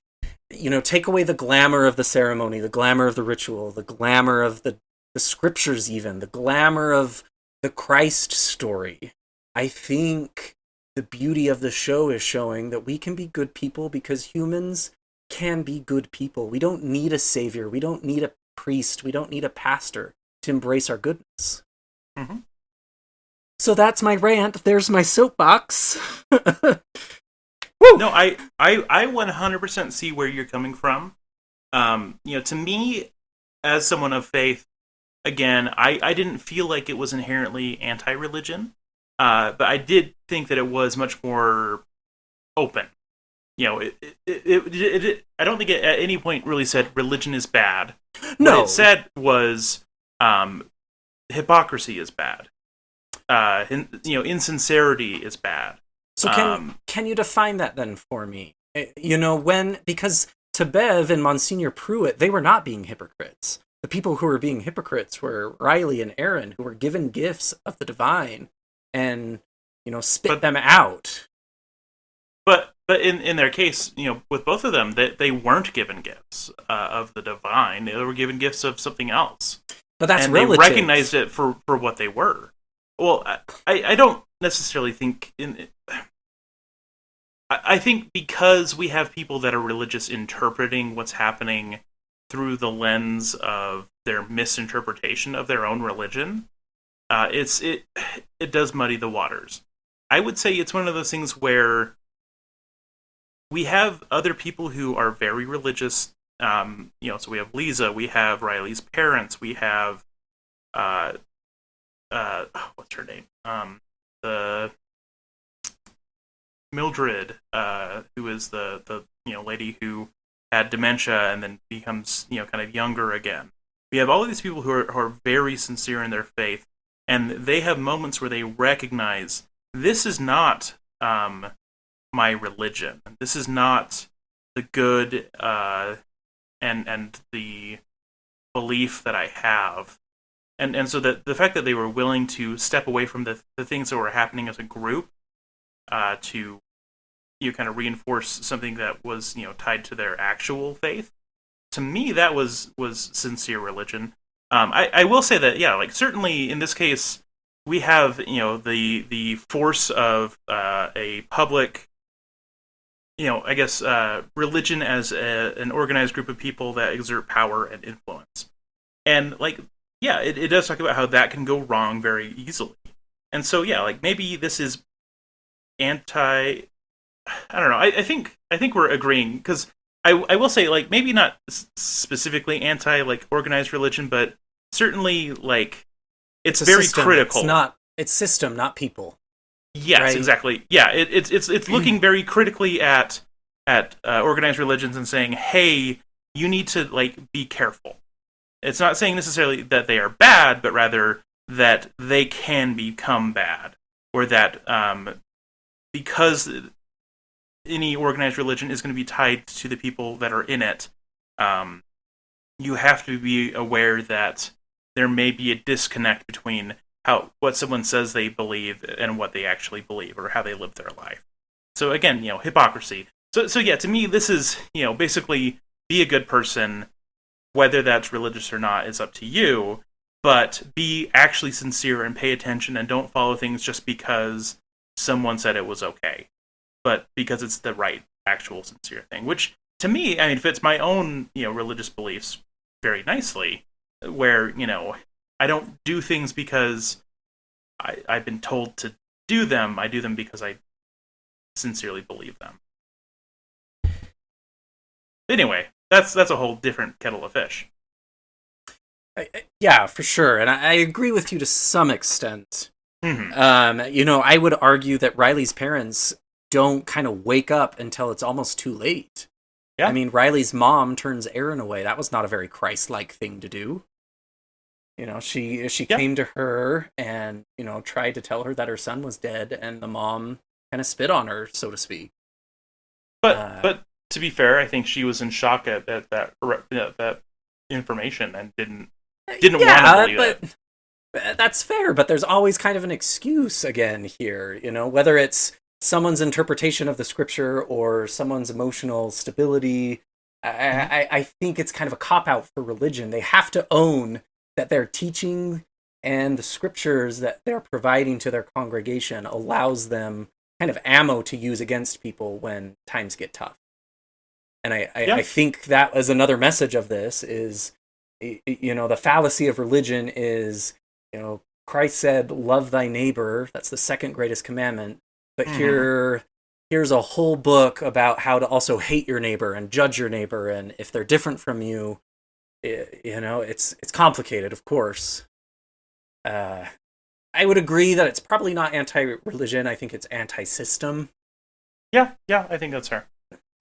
take away the glamour of the ceremony, the glamour of the ritual, the glamour of the scriptures even, the glamour of the Christ story. I think the beauty of the show is showing that we can be good people because humans can be good people. We don't need a savior. We don't need a priest. We don't need a pastor to embrace our goodness. So that's my rant. There's my soapbox. No, I 100% see where you're coming from. To me, as someone of faith, again, I didn't feel like it was inherently anti-religion, but I did think that it was much more open. I don't think it at any point really said religion is bad. No. What it said was hypocrisy is bad. Insincerity is bad. So can you define that then for me? Because to Bev and Monsignor Pruitt, they were not being hypocrites. The people who were being hypocrites were Riley and Aaron, who were given gifts of the divine and, spit them out. But in their case, with both of them, they weren't given gifts of the divine. They were given gifts of something else. But that's relative. They recognized it for what they were. Well, I don't necessarily think I think because we have people that are religious interpreting what's happening through the lens of their misinterpretation of their own religion, it does muddy the waters. I would say it's one of those things where we have other people who are very religious. So we have Lisa, we have Riley's parents, we have what's her name? The Mildred, who is the lady who had dementia and then becomes kind of younger again. We have all of these people who are very sincere in their faith, and they have moments where they recognize this is not my religion. This is not the good and the belief that I have. And so that the fact that they were willing to step away from the things that were happening as a group to kind of reinforce something that was tied to their actual faith, to me that was sincere religion. I will say that like certainly in this case we have the force of a public I guess religion as an organized group of people that exert power and influence, and like it does talk about how that can go wrong very easily. And so like maybe this is anti, I don't know, I think we're agreeing, because I will say, like, maybe not specifically anti like organized religion, but certainly like it's very system. critical. It's system, not people. Yes, right? Exactly. Yeah, it's looking very critically at organized religions and saying, hey, you need to like be careful. It's not saying necessarily that they are bad, but rather that they can become bad, or that because any organized religion is going to be tied to the people that are in it, you have to be aware that there may be a disconnect between what someone says they believe and what they actually believe, or how they live their life. So again, hypocrisy. So yeah, to me, this is basically be a good person. Whether that's religious or not is up to you, but be actually sincere and pay attention, and don't follow things just because someone said it was okay, but because it's the right, actual, sincere thing. Which, to me, I mean, fits my own, religious beliefs very nicely, where, I don't do things because I've been told to do them. I do them because I sincerely believe them. Anyway, that's a whole different kettle of fish. Yeah, for sure. And I agree with you to some extent. Mm-hmm. I would argue that Riley's parents don't kind of wake up until it's almost too late. Yeah. I mean, Riley's mom turns Aaron away. That was not a very Christ-like thing to do. She came to her and, tried to tell her that her son was dead, and the mom kind of spit on her, so to speak. But to be fair, I think she was in shock at that information and didn't want to believe it. That's fair, but there's always kind of an excuse again here, whether it's someone's interpretation of the scripture or someone's emotional stability. I think it's kind of a cop-out for religion. They have to own that their teaching and the scriptures that they're providing to their congregation allows them kind of ammo to use against people when times get tough. And I think that is another message of this is, the fallacy of religion is, Christ said, love thy neighbor. That's the second greatest commandment. But here's a whole book about how to also hate your neighbor and judge your neighbor. And if they're different from you, it's complicated, of course. I would agree that it's probably not anti-religion. I think it's anti-system. Yeah, I think that's fair.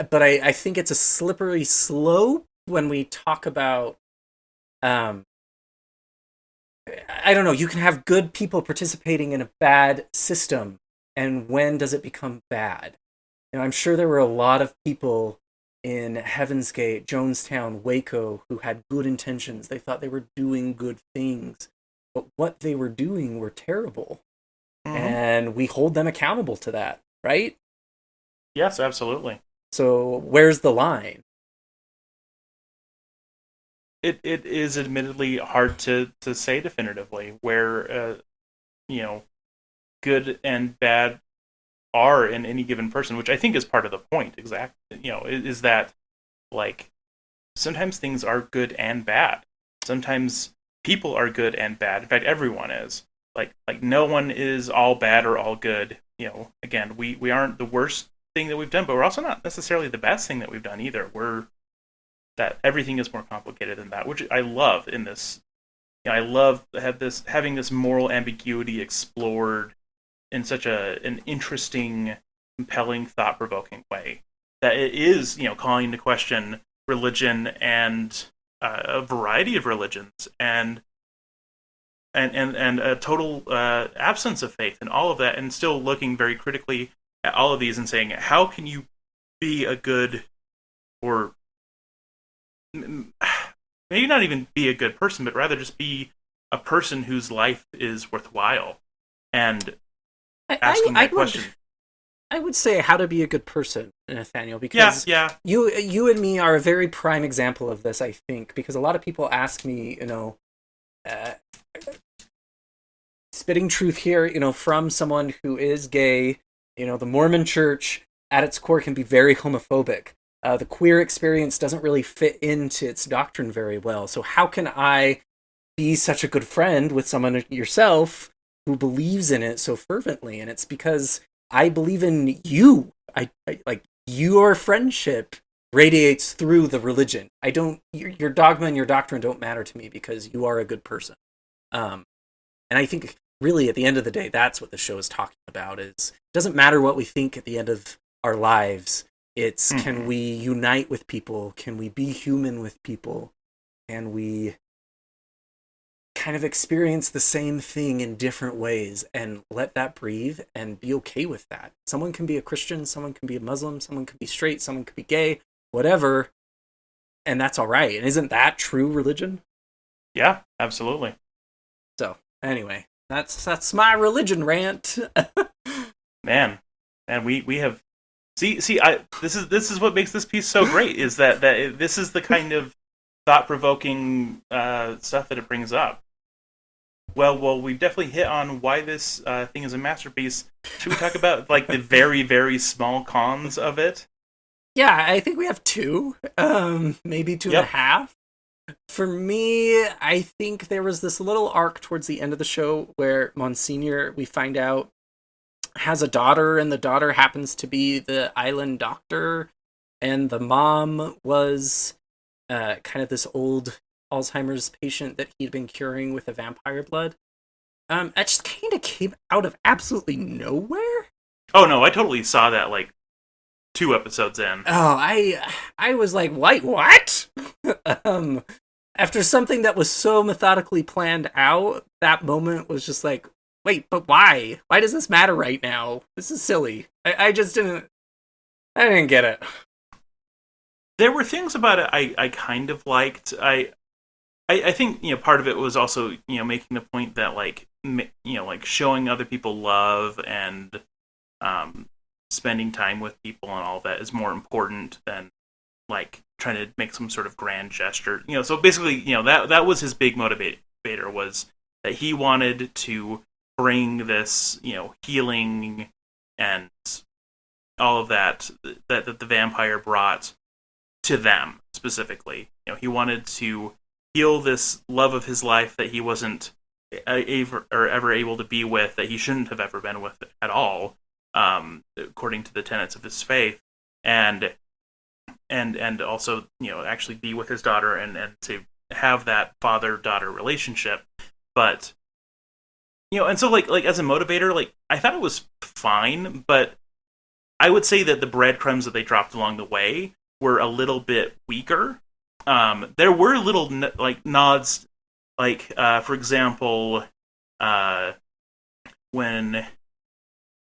But I think it's a slippery slope when we talk about, I don't know, you can have good people participating in a bad system, and when does it become bad? I'm sure there were a lot of people in Heaven's Gate, Jonestown, Waco, who had good intentions. They thought they were doing good things, but what they were doing were terrible. And we hold them accountable to that, right? Yes, absolutely. So where's the line? It is admittedly hard to say definitively where good and bad are in any given person, which I think is part of the point. Exactly, is that like sometimes things are good and bad. Sometimes people are good and bad. In fact, everyone is. Like no one is all bad or all good. Again, we aren't the worst thing that we've done, but we're also not necessarily the best thing that we've done either. That everything is more complicated than that, which I love in this. I love having this moral ambiguity explored in such an interesting compelling, thought-provoking way. That it is, calling into question religion and a variety of religions and a total absence of faith and all of that, and still looking very critically at all of these and saying, how can you be a good, or maybe not even be a good person, but rather just be a person whose life is worthwhile, and asking that question. I would say how to be a good person, Nathaniel, because you and me are a very prime example of this, I think, because a lot of people ask me, spitting truth here, from someone who is gay, the Mormon church at its core can be very homophobic. The queer experience doesn't really fit into its doctrine very well. So how can I be such a good friend with someone yourself who believes in it so fervently? And it's because I believe in you. I like your friendship radiates through the religion. Your dogma and your doctrine don't matter to me because you are a good person. And I think really at the end of the day, that's what the show is talking about. Is it doesn't matter what we think at the end of our lives. It's can we unite with people? Can we be human with people? Can we kind of experience the same thing in different ways and let that breathe and be okay with that? Someone can be a Christian, someone can be a Muslim, someone can be straight, someone could be gay, whatever, and that's all right. And isn't that true religion? Yeah, absolutely. So anyway, that's my religion rant. Man, and we have this is what makes this piece so great, is that this is the kind of thought-provoking stuff that it brings up. Well, we've definitely hit on why this thing is a masterpiece. Should we talk about like the very, very small cons of it? Yeah, I think we have two, maybe two and a half. For me, I think there was this little arc towards the end of the show where Monsignor, we find out, has a daughter, and the daughter happens to be the island doctor, and the mom was kind of this old Alzheimer's patient that he'd been curing with the vampire blood. That just kind of came out of absolutely nowhere. Oh no, I totally saw that like 2 episodes in. Oh, I was like, what? After something that was so methodically planned out, that moment was just like, wait, but why? Why does this matter right now? This is silly. I didn't get it. There were things about it I kind of liked. I think part of it was also making the point that like showing other people love and spending time with people and all that is more important than like trying to make some sort of grand gesture. So basically that was his big motivator, was that he wanted to bring this healing and all of that the vampire brought to them specifically. He wanted to heal this love of his life that he wasn't ever able to be with, that he shouldn't have ever been with at all, according to the tenets of his faith, and also actually be with his daughter and to have that father-daughter relationship. But and so like as a motivator, like I thought it was fine, but I would say that the breadcrumbs that they dropped along the way were a little bit weaker. There were little nods, like for example, when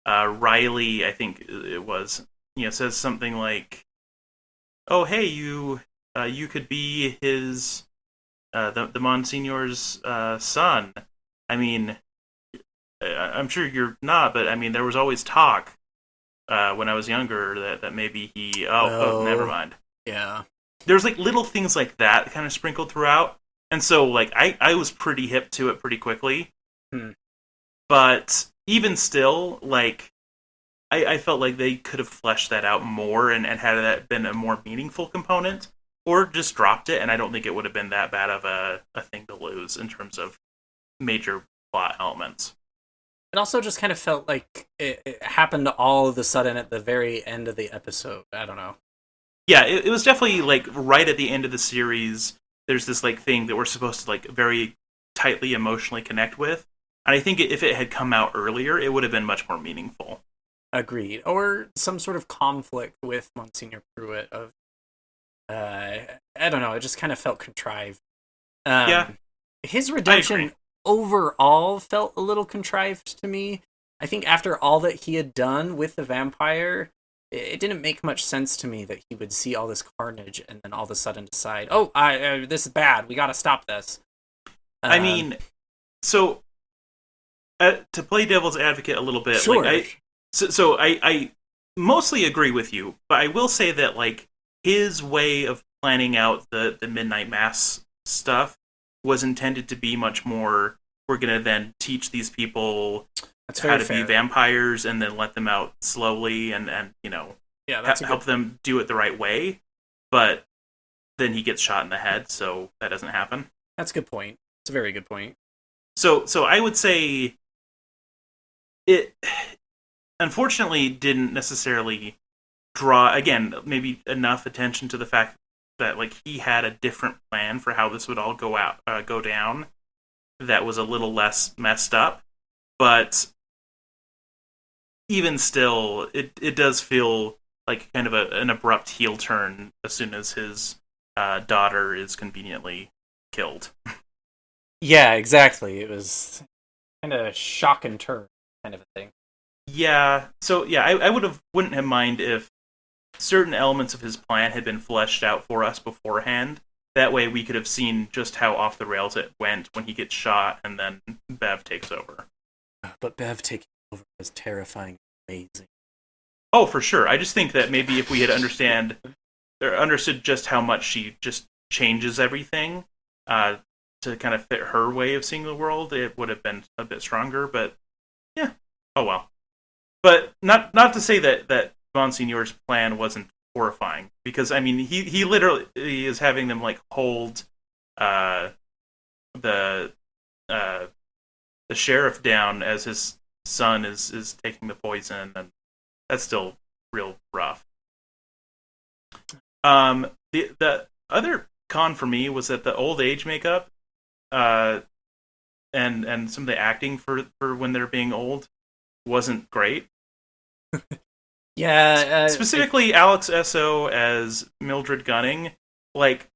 Riley, I think it was, says something like, "Oh, hey, you could be his the Monsignor's son." I mean, I'm sure you're not, but I mean, there was always talk when I was younger that maybe he. Oh, never mind. Yeah. There's like little things like that kind of sprinkled throughout, and so like I was pretty hip to it pretty quickly. But even still, like I felt like they could have fleshed that out more and had that been a more meaningful component, or just dropped it, and I don't think it would have been that bad of a thing to lose in terms of major plot elements. It also just kind of felt like it happened all of a sudden at the very end of the episode. I don't know. Yeah, it was definitely like right at the end of the series. There's this like thing that we're supposed to like very tightly emotionally connect with, and I think if it had come out earlier, it would have been much more meaningful. Agreed. Or some sort of conflict with Monsignor Pruitt of, I don't know, it just kind of felt contrived. Yeah, His I redemption agree. overall felt a little contrived to me. I think after all that he had done with the vampire, it didn't make much sense to me that he would see all this carnage and then all of a sudden decide, oh, this is bad, we gotta stop this. I mean, so to play devil's advocate a little bit, Sure. like I mostly agree with you, but I will say that like his way of planning out the midnight mass stuff was intended to be much more. We're gonna then teach these people That's how very to fair. be vampires, and then let them out slowly, and you know, Yeah, that's a help good, them do it the right way. But then he gets shot in the head, so that doesn't happen. that's a good point. It's a very good point. So I would say it unfortunately didn't necessarily draw, again, maybe enough attention to the fact that like he had a different plan for how this would all go down that was a little less messed up. But even still, it does feel like kind of an abrupt heel turn as soon as his daughter is conveniently killed. Yeah, exactly. It was kind of shock and turn kind of a thing. Yeah, so yeah, I wouldn't have mind if certain elements of his plan had been fleshed out for us beforehand. That way we could have seen just how off the rails it went when he gets shot and then Bev takes over. But Bev taking over was terrifying, amazing. Oh, for sure. I just think that maybe if we had understood just how much she just changes everything to kind of fit her way of seeing the world, it would have been a bit stronger. But yeah, oh well. But not to say that Monsignor's plan wasn't horrifying, because I mean he literally is having them like hold the sheriff down as his son is taking the poison, and that's still real rough. The other con for me was that the old age makeup and some of the acting for when they're being old wasn't great. Yeah, Specifically, Alex Esso as Mildred Gunning, like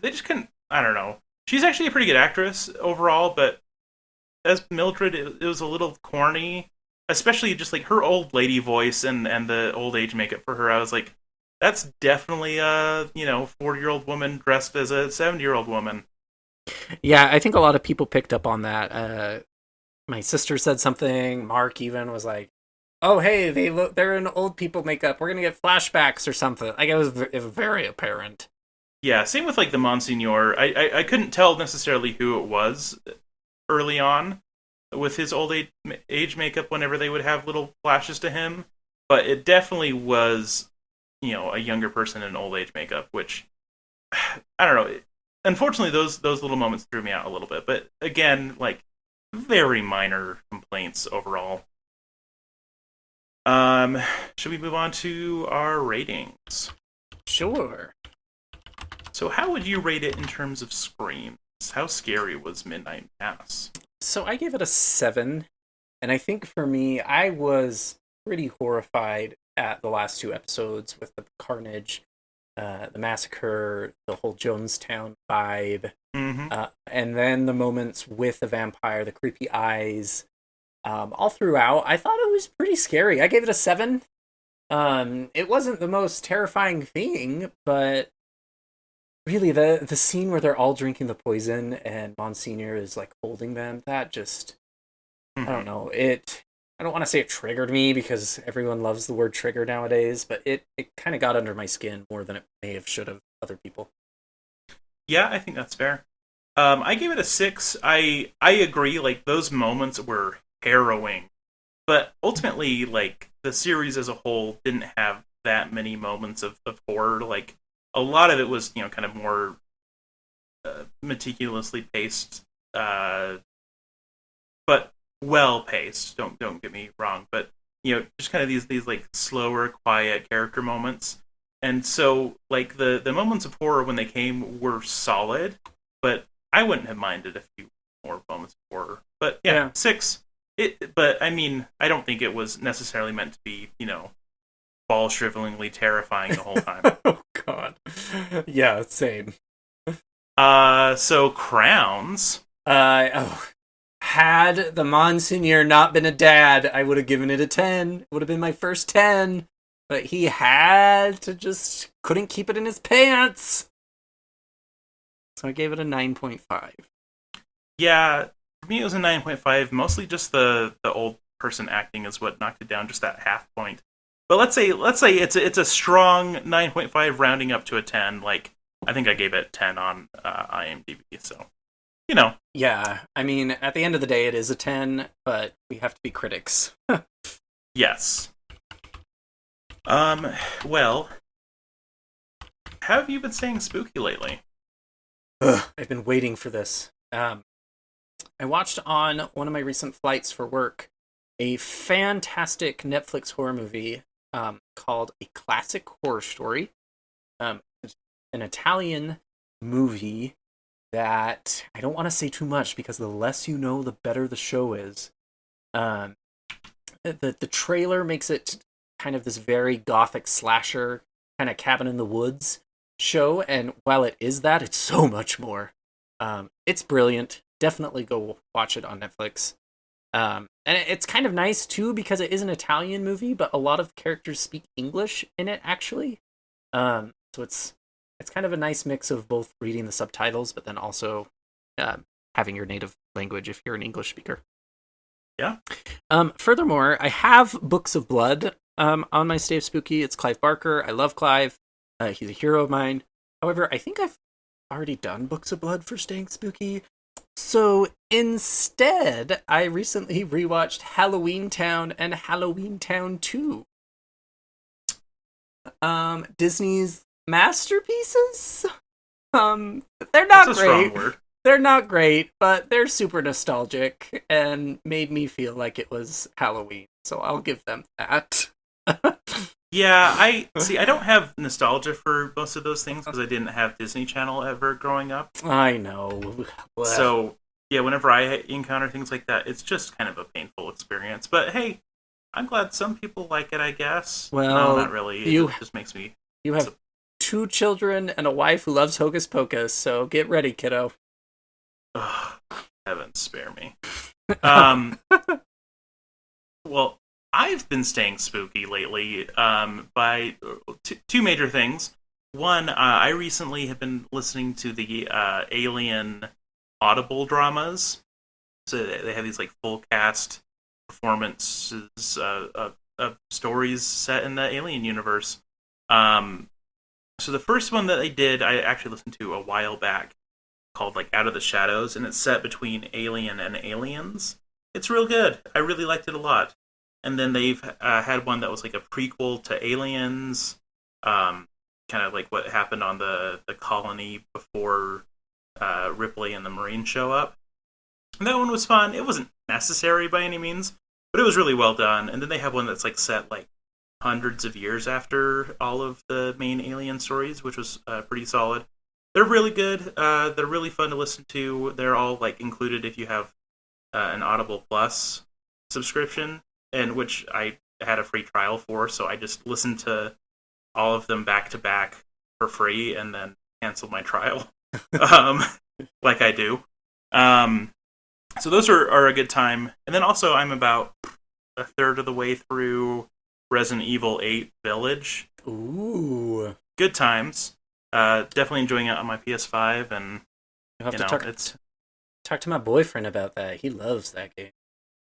they just couldn't. I don't know. She's actually a pretty good actress overall, but as Mildred, it was a little corny. Especially just like her old lady voice and the old age makeup for her. I was like, that's definitely a 40-year-old woman dressed as a 70-year-old woman. Yeah, I think a lot of people picked up on that. My sister said something. Mark even was like, "Oh, hey, they're in old people makeup. We're gonna get flashbacks or something." Like it was very apparent. Yeah, same with like the Monsignor. I couldn't tell necessarily who it was early on with his old age makeup whenever they would have little flashes to him, but it definitely was a younger person in old age makeup, which I don't know. Unfortunately, those little moments threw me out a little bit, but again, like very minor complaints overall. Should we move on to our ratings? Sure. So how would you rate it in terms of screams? How scary was Midnight Mass? So I gave it a 7, and I think for me, I was pretty horrified at the last 2 episodes with the carnage, the massacre, the whole Jonestown vibe, and then the moments with the vampire, the creepy eyes, all throughout. I thought it was pretty scary. I gave it a 7. It wasn't the most terrifying thing, but really the scene where they're all drinking the poison and Monsignor is like holding them, that just, I don't know, I don't want to say it triggered me because everyone loves the word trigger nowadays, but it kind of got under my skin more than it may have should have other people. Yeah, I think that's fair. I gave it a 6. I agree, like those moments were harrowing, but ultimately like the series as a whole didn't have that many moments of horror. Like a lot of it was kind of more meticulously paced, but well paced. Don't get me wrong, but just kind of these like slower, quiet character moments. And so like the moments of horror when they came were solid, but I wouldn't have minded a few more moments of horror. But yeah. 6. But I mean, I don't think it was necessarily meant to be, ball shrivelingly terrifying the whole time. Oh God. Yeah, same. So Crowns. Had the Monsignor not been a dad, I would have given it a 10. It would have been my first 10. But he had to couldn't keep it in his pants. So I gave it a 9.5. Yeah, for me it was a 9.5. Mostly just the old person acting is what knocked it down, just that half point. But let's say it's a strong 9.5 rounding up to a 10. Like, I think I gave it 10 on IMDb, so, Yeah, I mean, at the end of the day, it is a 10, but we have to be critics. Yes. Well, how have you been staying spooky lately? I've been waiting for this. I watched on one of my recent flights for work a fantastic Netflix horror movie called A Classic Horror Story. It's an Italian movie that I don't want to say too much because the less you know, the better the show is. The trailer makes it kind of this very gothic slasher kind of cabin in the woods show, and while it is that, it's so much more. It's brilliant. Definitely go watch it on Netflix. And it's kind of nice too because it is an Italian movie, but a lot of characters speak English in it actually. So it's kind of a nice mix of both reading the subtitles, but then also having your native language if you're an English speaker. Yeah. Furthermore, I have Books of Blood on my Stay of Spooky. It's Clive Barker. I love Clive. He's a hero of mine. However, I think I've already done Books of Blood for Staying Spooky. So instead, I recently rewatched Halloween Town and Halloween Town 2. Disney's masterpieces? They're not That's a great. strong word. They're not great, but they're super nostalgic and made me feel like it was Halloween. So I'll give them that. Yeah, I don't have nostalgia for most of those things because I didn't have Disney Channel ever growing up. I know. So, yeah, whenever I encounter things like that, it's just kind of a painful experience. But hey, I'm glad some people like it, I guess. Well, no, not really. It just makes me... You have 2 children and a wife who loves Hocus Pocus, so get ready, kiddo. Ugh, heavens spare me. Well, I've been staying spooky lately by two major things. One, I recently have been listening to the Alien Audible dramas. So they have these like full cast performances of stories set in the Alien universe. So the first one that they did, I actually listened to a while back, called like Out of the Shadows, and it's set between Alien and Aliens. It's real good. I really liked it a lot. And then they've had one that was like a prequel to Aliens, kind of like what happened on the colony before Ripley and the Marines show up. And that one was fun. It wasn't necessary by any means, but it was really well done. And then they have one that's like set like hundreds of years after all of the main Alien stories, which was pretty solid. They're really good. They're really fun to listen to. They're all like included if you have an Audible Plus subscription, and which I had a free trial for, so I just listened to all of them back to back for free and then canceled my trial, like I do. So those are a good time. And then also I'm about a third of the way through Resident Evil 8 Village. Ooh. Good times. Definitely enjoying it on my PS5, and You'll have to talk to my boyfriend about that. He loves that game.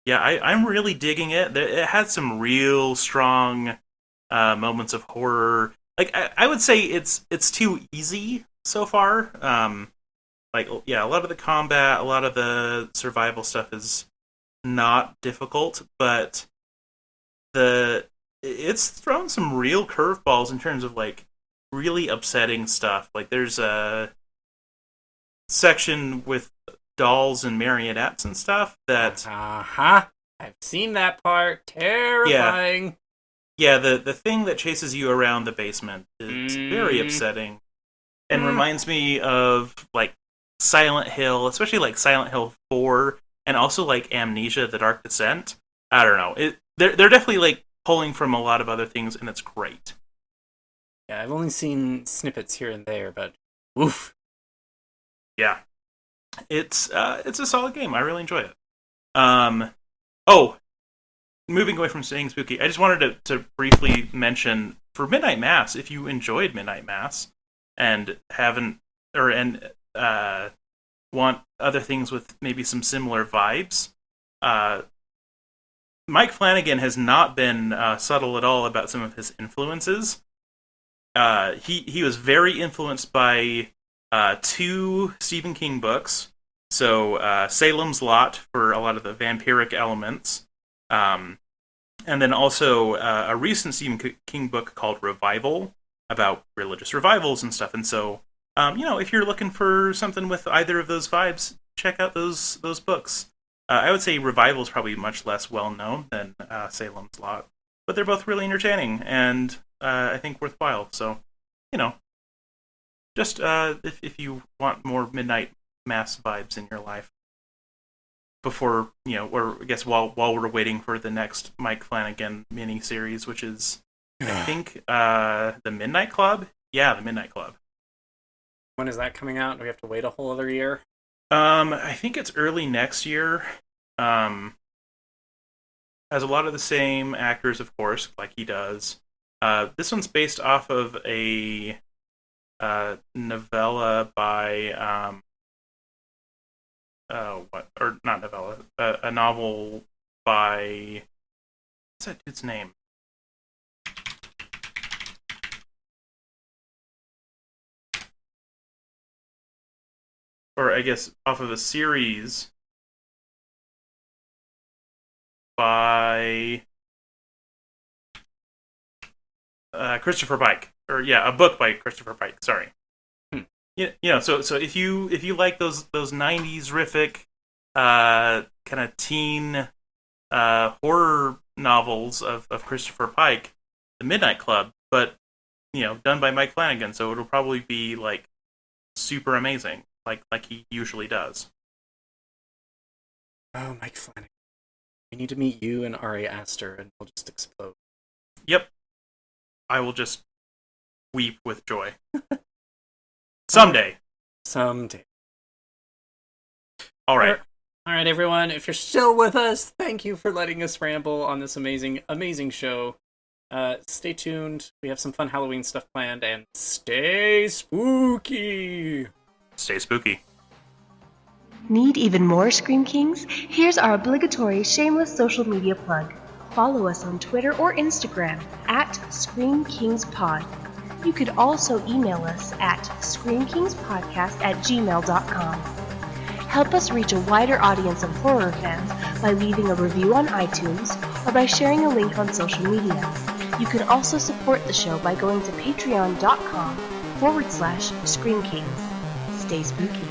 Yeah, I'm really digging it. It had some real strong moments of horror. Like I would say it's too easy so far. Like yeah, a lot of the combat, a lot of the survival stuff is not difficult, but it's thrown some real curveballs in terms of like really upsetting stuff. Like there's a section with dolls and marionettes and stuff that I've seen that part. Terrifying. Yeah, the thing that chases you around the basement is very upsetting and reminds me of like Silent Hill, especially like Silent Hill 4 and also like Amnesia: The Dark Descent. I don't know. They're definitely like pulling from a lot of other things, and it's great. Yeah, I've only seen snippets here and there, but oof. Yeah, it's a solid game. I really enjoy it. Moving away from saying spooky, I just wanted to briefly mention for Midnight Mass, if you enjoyed Midnight Mass and want other things with maybe some similar vibes, Mike Flanagan has not been subtle at all about some of his influences. He was very influenced by 2 Stephen King books. So Salem's Lot for a lot of the vampiric elements. And then also a recent Stephen King book called Revival about religious revivals and stuff. And so, if you're looking for something with either of those vibes, check out those books. I would say Revival is probably much less well known than Salem's Lot, but they're both really entertaining and I think worthwhile. So, just if you want more Midnight Mass vibes in your life, before or I guess while we're waiting for the next Mike Flanagan miniseries, which is I think the Midnight Club. Yeah, the Midnight Club. When is that coming out? Do we have to wait a whole other year? I think it's early next year. Has a lot of the same actors, of course, like he does. This one's based off of a novella by a novel by what's that dude's name? Or I guess off of a series by Christopher Pike, or a book by Christopher Pike. Sorry. So if you like those 90s rific kind of teen horror novels of Christopher Pike, The Midnight Club, but done by Mike Flanagan, so it'll probably be like super amazing, like he usually does. Oh, Mike Flanagan. We need to meet you and Ari Aster, and we'll just explode. Yep. I will just weep with joy. Someday. All right. All right, everyone. If you're still with us, thank you for letting us ramble on this amazing, amazing show. Stay tuned. We have some fun Halloween stuff planned, and stay spooky. Stay spooky. Need even more Scream Kings? Here's our obligatory shameless social media plug. Follow us on Twitter or Instagram at Scream Kings Pod. You could also email us at screamkingspodcast@gmail.com. Help us reach a wider audience of horror fans by leaving a review on iTunes or by sharing a link on social media. You can also support the show by going to patreon.com/Scream Kings. Stay spooky.